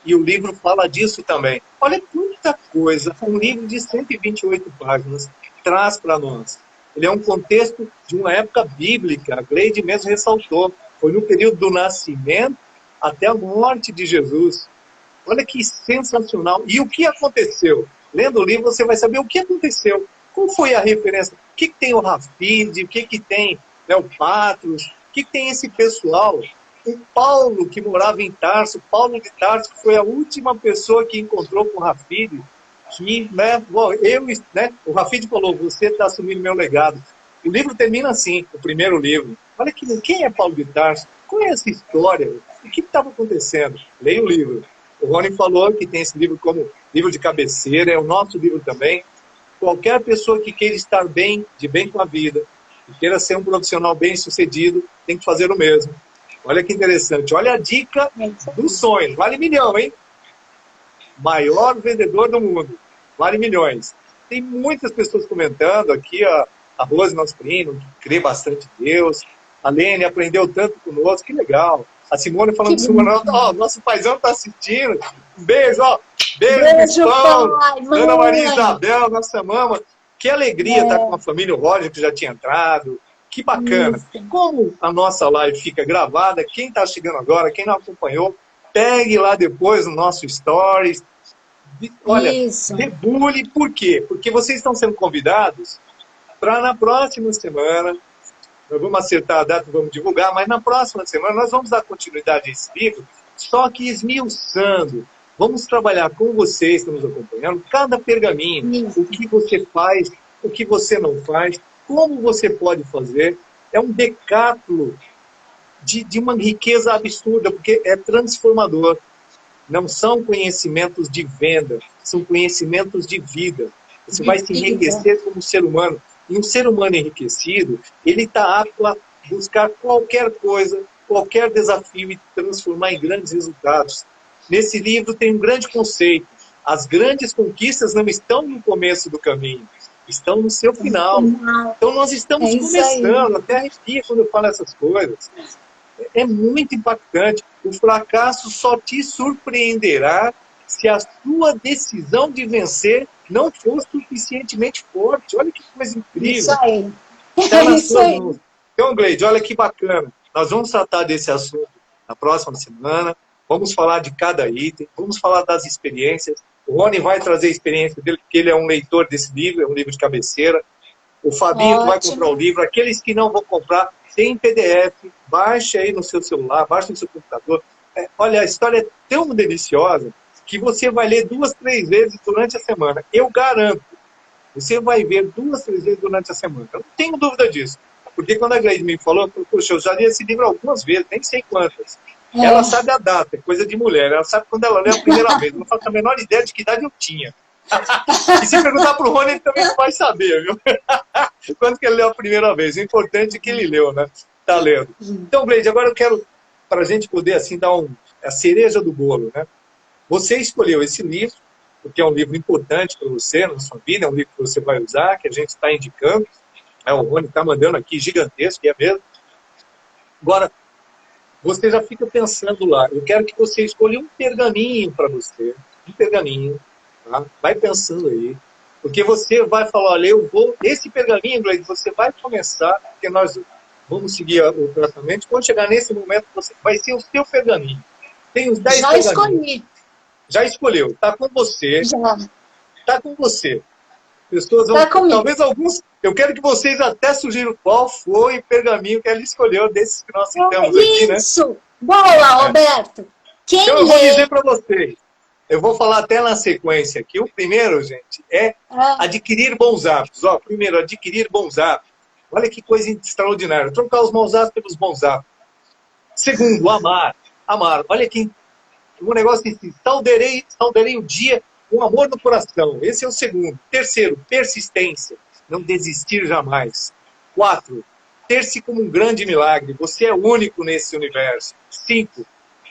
e o livro fala disso também. Olha quanta coisa um livro de 128 páginas traz para nós. Ele é um contexto de uma época bíblica, a Gleide mesmo ressaltou, foi no período do nascimento até a morte de Jesus. Olha que sensacional. E o que aconteceu? Lendo o livro você vai saber o que aconteceu. Qual foi a referência? O que tem o Rafid, o que tem, né, o Patros, o que tem esse pessoal? O Paulo, que morava em Tarso, Paulo de Tarso, que foi a última pessoa que encontrou com o Rafid, que, né, bom, o Rafid falou, você está assumindo meu legado. O livro termina assim, o primeiro livro. Olha quem é Paulo de Tarso? Qual é essa história? O que estava acontecendo? Leia o livro. O Rony falou que tem esse livro como livro de cabeceira, é o nosso livro também. Qualquer pessoa que queira estar bem, de bem com a vida, que queira ser um profissional bem-sucedido, tem que fazer o mesmo. Olha que interessante. Olha a dica dos sonhos. Vale milhão, hein? Maior vendedor do mundo. Vale milhões. Tem muitas pessoas comentando aqui, a Rose, nosso primo, que crê bastante em Deus. A Lene aprendeu tanto conosco, que legal. A Simone falando que nosso paizão está assistindo. Um beijo, ó. Beijo, pai, Ana Maria Isabel, nossa mama. Que alegria estar com a família Roger, que já tinha entrado. Que bacana. Isso. Como a nossa live fica gravada, quem está chegando agora, quem não acompanhou, pegue lá depois no nosso Stories. Olha, debulhe. Por quê? Porque vocês estão sendo convidados para na próxima semana, nós vamos acertar a data, vamos divulgar, mas na próxima semana nós vamos dar continuidade a esse livro, só que esmiuçando. Vamos trabalhar com vocês, estamos acompanhando, cada pergaminho, o que você faz, o que você não faz, como você pode fazer. É um decátulo de uma riqueza absurda, porque é transformador. Não são conhecimentos de venda, são conhecimentos de vida. Você vai se enriquecer como ser humano. E um ser humano enriquecido, ele está apto a buscar qualquer coisa, qualquer desafio e transformar em grandes resultados. Nesse livro tem um grande conceito. As grandes conquistas não estão no começo do caminho, estão no seu final. Então nós estamos começando, até arrepia quando eu falo essas coisas. É muito impactante. O fracasso só te surpreenderá se a sua decisão de vencer não for suficientemente forte. Olha que coisa incrível. Isso aí. Tá nas suas mãos. Então, Gleide, olha que bacana. Nós vamos tratar desse assunto na próxima semana. Vamos falar de cada item, vamos falar das experiências. O Rony vai trazer a experiência dele, porque ele é um leitor desse livro, é um livro de cabeceira. O Fabinho vai comprar o livro. Aqueles que não vão comprar, tem PDF, baixe aí no seu celular, baixe no seu computador. Olha, a história é tão deliciosa que você vai ler 2, 3 vezes durante a semana. Eu garanto. Você vai ver 2, 3 vezes durante a semana. Eu não tenho dúvida disso. Porque quando a Gleide me falou, poxa, eu já li esse livro algumas vezes, nem sei quantas. Ela sabe a data, é coisa de mulher. Ela sabe quando ela lê a primeira vez. Eu não faço a menor ideia de que idade eu tinha. E se perguntar para o Rony, ele também vai saber, viu? Quando que ele leu a primeira vez. O importante é que ele leu, né? Tá lendo. Então, Gleide, agora eu quero, para a gente poder assim dar a cereja do bolo, né? Você escolheu esse livro, porque é um livro importante para você, na sua vida, é um livro que você vai usar, que a gente está indicando. O Rony está mandando aqui, gigantesco, que é mesmo. Agora, você já fica pensando lá, eu quero que você escolha um pergaminho para você, um pergaminho, tá? Vai pensando aí, porque você vai falar, olha, esse pergaminho, Gleide, você vai começar, porque nós vamos seguir o tratamento, quando chegar nesse momento, vai ser o seu pergaminho. Tem os 10 pergaminhos. Já escolhi. Já escolheu, está com você. Já. Está com você. Pessoas vão, talvez alguns, eu quero que vocês até sugiram qual foi o pergaminho que ela escolheu desses que nós citamos aqui, né? Isso! Boa, Roberto! Quem então eu vou dizer para vocês, eu vou falar até na sequência aqui. O primeiro, gente, é adquirir bons hábitos. Ó, primeiro, adquirir bons hábitos. Olha que coisa extraordinária. Trocar os maus hábitos pelos bons hábitos. Segundo, amar. Amar. Olha que um negócio que saudarei o dia com amor no coração. Esse é o segundo. Terceiro, persistência. Não desistir jamais. 4, ter-se como um grande milagre. Você é único nesse universo. 5,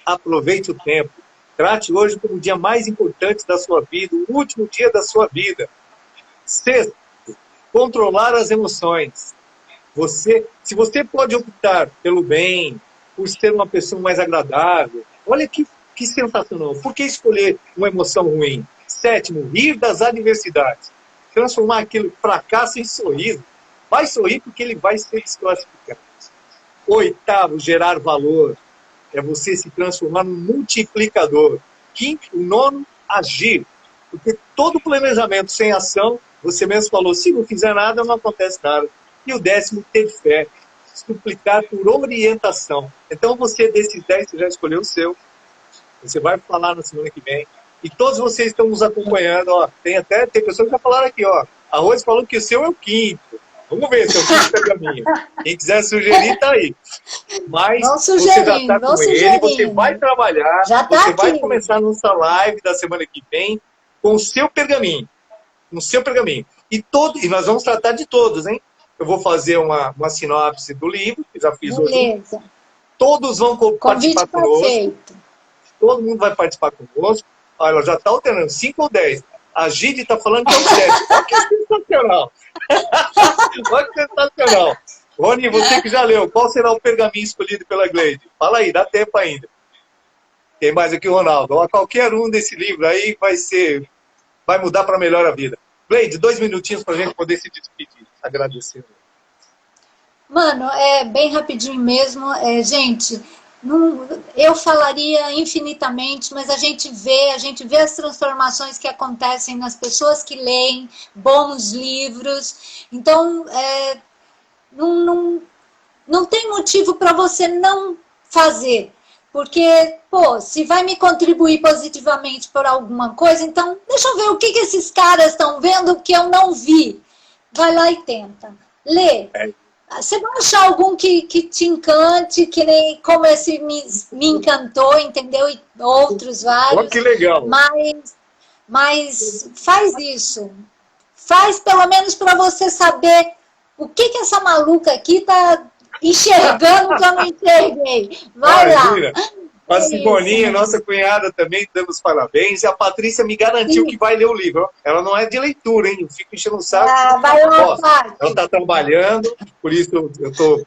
aproveite o tempo. Trate hoje como o dia mais importante da sua vida, o último dia da sua vida. 6, controlar as emoções. Se você pode optar pelo bem, por ser uma pessoa mais agradável, olha que sensacional. Por que escolher uma emoção ruim? 7º, rir das adversidades. Transformar aquele fracasso em sorriso. Vai sorrir porque ele vai ser desclassificado. 8º, gerar valor. É você se transformar num multiplicador. 5º, o 9º, agir. Porque todo planejamento sem ação, você mesmo falou, se não fizer nada, não acontece nada. E o 10º, ter fé. Suplicar por orientação. Então, você, desses 10, você já escolheu o seu. Você vai falar na semana que vem. E todos vocês estão nos acompanhando. Ó, tem pessoas que já falaram aqui. Ó, a Rose falou que o seu é o 5º. Vamos ver se é o 5º pergaminho. Quem quiser sugerir, tá aí. Mas você já está com ele, você vai trabalhar, você vai começar nossa live da semana que vem com o seu pergaminho. Com o seu pergaminho. E nós vamos tratar de todos, hein? Eu vou fazer uma sinopse do livro, que já fiz hoje. Todos vão participar conosco. Todo mundo vai participar conosco. Olha, já está alternando, 5 ou 10. A Gide está falando que é o 7. Olha que sensacional. Olha que sensacional. Rony, você que já leu, qual será o pergaminho escolhido pela Gleide? Fala aí, dá tempo ainda. Tem mais aqui o Ronaldo. Qualquer um desse livro aí vai mudar para melhor a vida. Gleide, 2 minutinhos para a gente poder se despedir. Agradecendo. Mano, é bem rapidinho mesmo. Gente, eu falaria infinitamente, mas a gente vê as transformações que acontecem nas pessoas que leem bons livros. Então, não tem motivo para você não fazer. Porque, se vai me contribuir positivamente por alguma coisa, então deixa eu ver o que esses caras estão vendo que eu não vi. Vai lá e tenta. Lê. Você vai achar algum que te encante, que nem como esse me encantou, entendeu? E outros vários. Oh, que legal. Mas faz isso. Faz pelo menos para você saber o que essa maluca aqui tá enxergando que eu não enxerguei. Vai lá. A Simoninha, nossa cunhada, também damos parabéns. E a Patrícia me garantiu que vai ler o livro. Ela não é de leitura, hein? Eu fico enchendo o saco. Vai lá, ela está trabalhando, por isso eu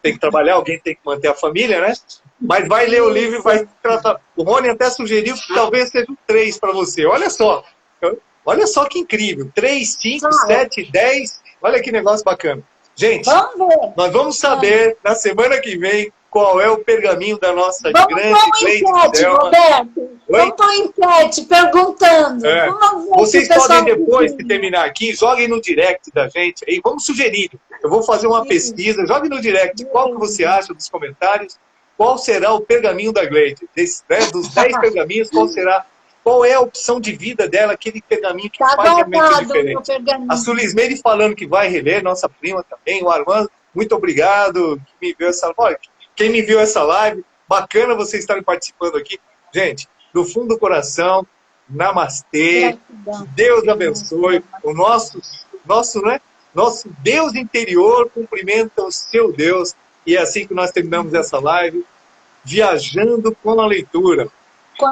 tenho que trabalhar, alguém tem que manter a família, né? Mas vai ler o livro e vai tratar. O Rony até sugeriu que talvez seja um 3 para você. Olha só que incrível. 3, 5, 7, 10. Olha que negócio bacana. Gente, nós vamos saber na semana que vem qual é o pergaminho da nossa grande Gleide Zelma. Roberto. Vamos pôr enquete perguntando. Vocês podem, depois de terminar aqui, joguem no direct da gente aí. Vamos sugerir. Eu vou fazer uma pesquisa. Jogue no direct qual que você acha dos comentários. Qual será o pergaminho da Gleide? Dos 10 pergaminhos, qual é a opção de vida dela, aquele pergaminho que faz realmente diferente. A Sulismeire falando que vai reler, nossa prima também, o Armando, muito obrigado. Quem me viu essa live, bacana vocês estarem participando aqui. Gente, do fundo do coração, namastê, que Deus abençoe, o nosso Deus interior cumprimenta o seu Deus, e é assim que nós terminamos essa live, viajando com a leitura.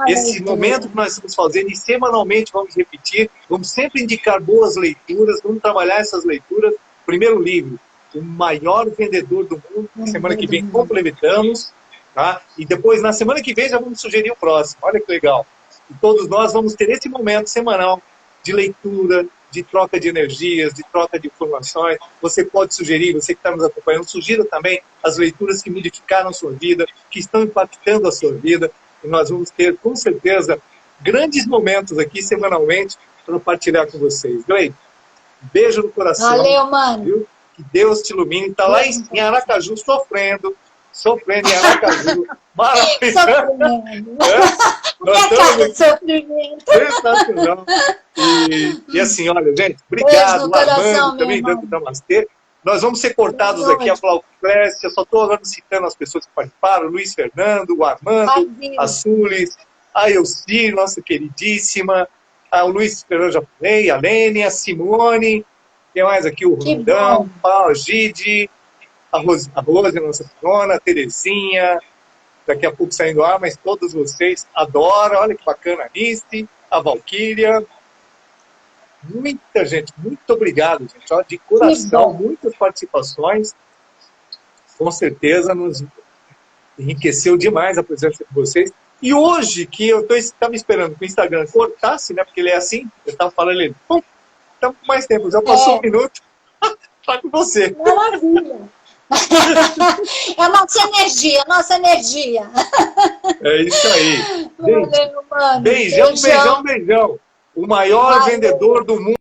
Esse momento que nós estamos fazendo, e semanalmente vamos repetir, vamos sempre indicar boas leituras, vamos trabalhar essas leituras. Primeiro livro, o maior vendedor do mundo. Na semana que vem complementamos, tá? E depois, na semana que vem, já vamos sugerir o próximo. Olha que legal. E todos nós vamos ter esse momento semanal de leitura, de troca de energias, de troca de informações. Você pode sugerir, você que está nos acompanhando, sugira também as leituras que modificaram a sua vida, que estão impactando a sua vida. E nós vamos ter, com certeza, grandes momentos aqui semanalmente para partilhar com vocês. Gleide, beijo no coração. Valeu, mano. Viu? Que Deus te ilumine. Está lá em Aracaju sofrendo em Aracaju. Maravilhoso. Sensacional. E assim, olha, gente, obrigado. Armando também dando namastê. Nós vamos ser cortados aqui, a Glauclécia, só estou agora citando as pessoas que participaram, o Luiz Fernando, o Armando, a Sulis, a Elci, nossa queridíssima, o Luiz Fernando já falei, a Lene, a Simone, quem mais aqui? O Rondão, a Gide, a Rose, nossa dona, a Terezinha, daqui a pouco saindo ar, mas todos vocês adoram, olha que bacana, a Nice, a Valquíria. Muita gente, muito obrigado, gente. Ó, de coração, muitas participações. com certeza nos enriqueceu demais a presença de vocês. E hoje, que eu estava esperando que o Instagram cortasse, né? Porque ele é assim, eu estava falando, ele, pum, estamos com mais tempo, já passou um minuto, tá com você. Maravilha! É a nossa energia, a nossa energia. É isso aí. Valeu, mano. Beijão, beijão, beijão. O maior vendedor do mundo.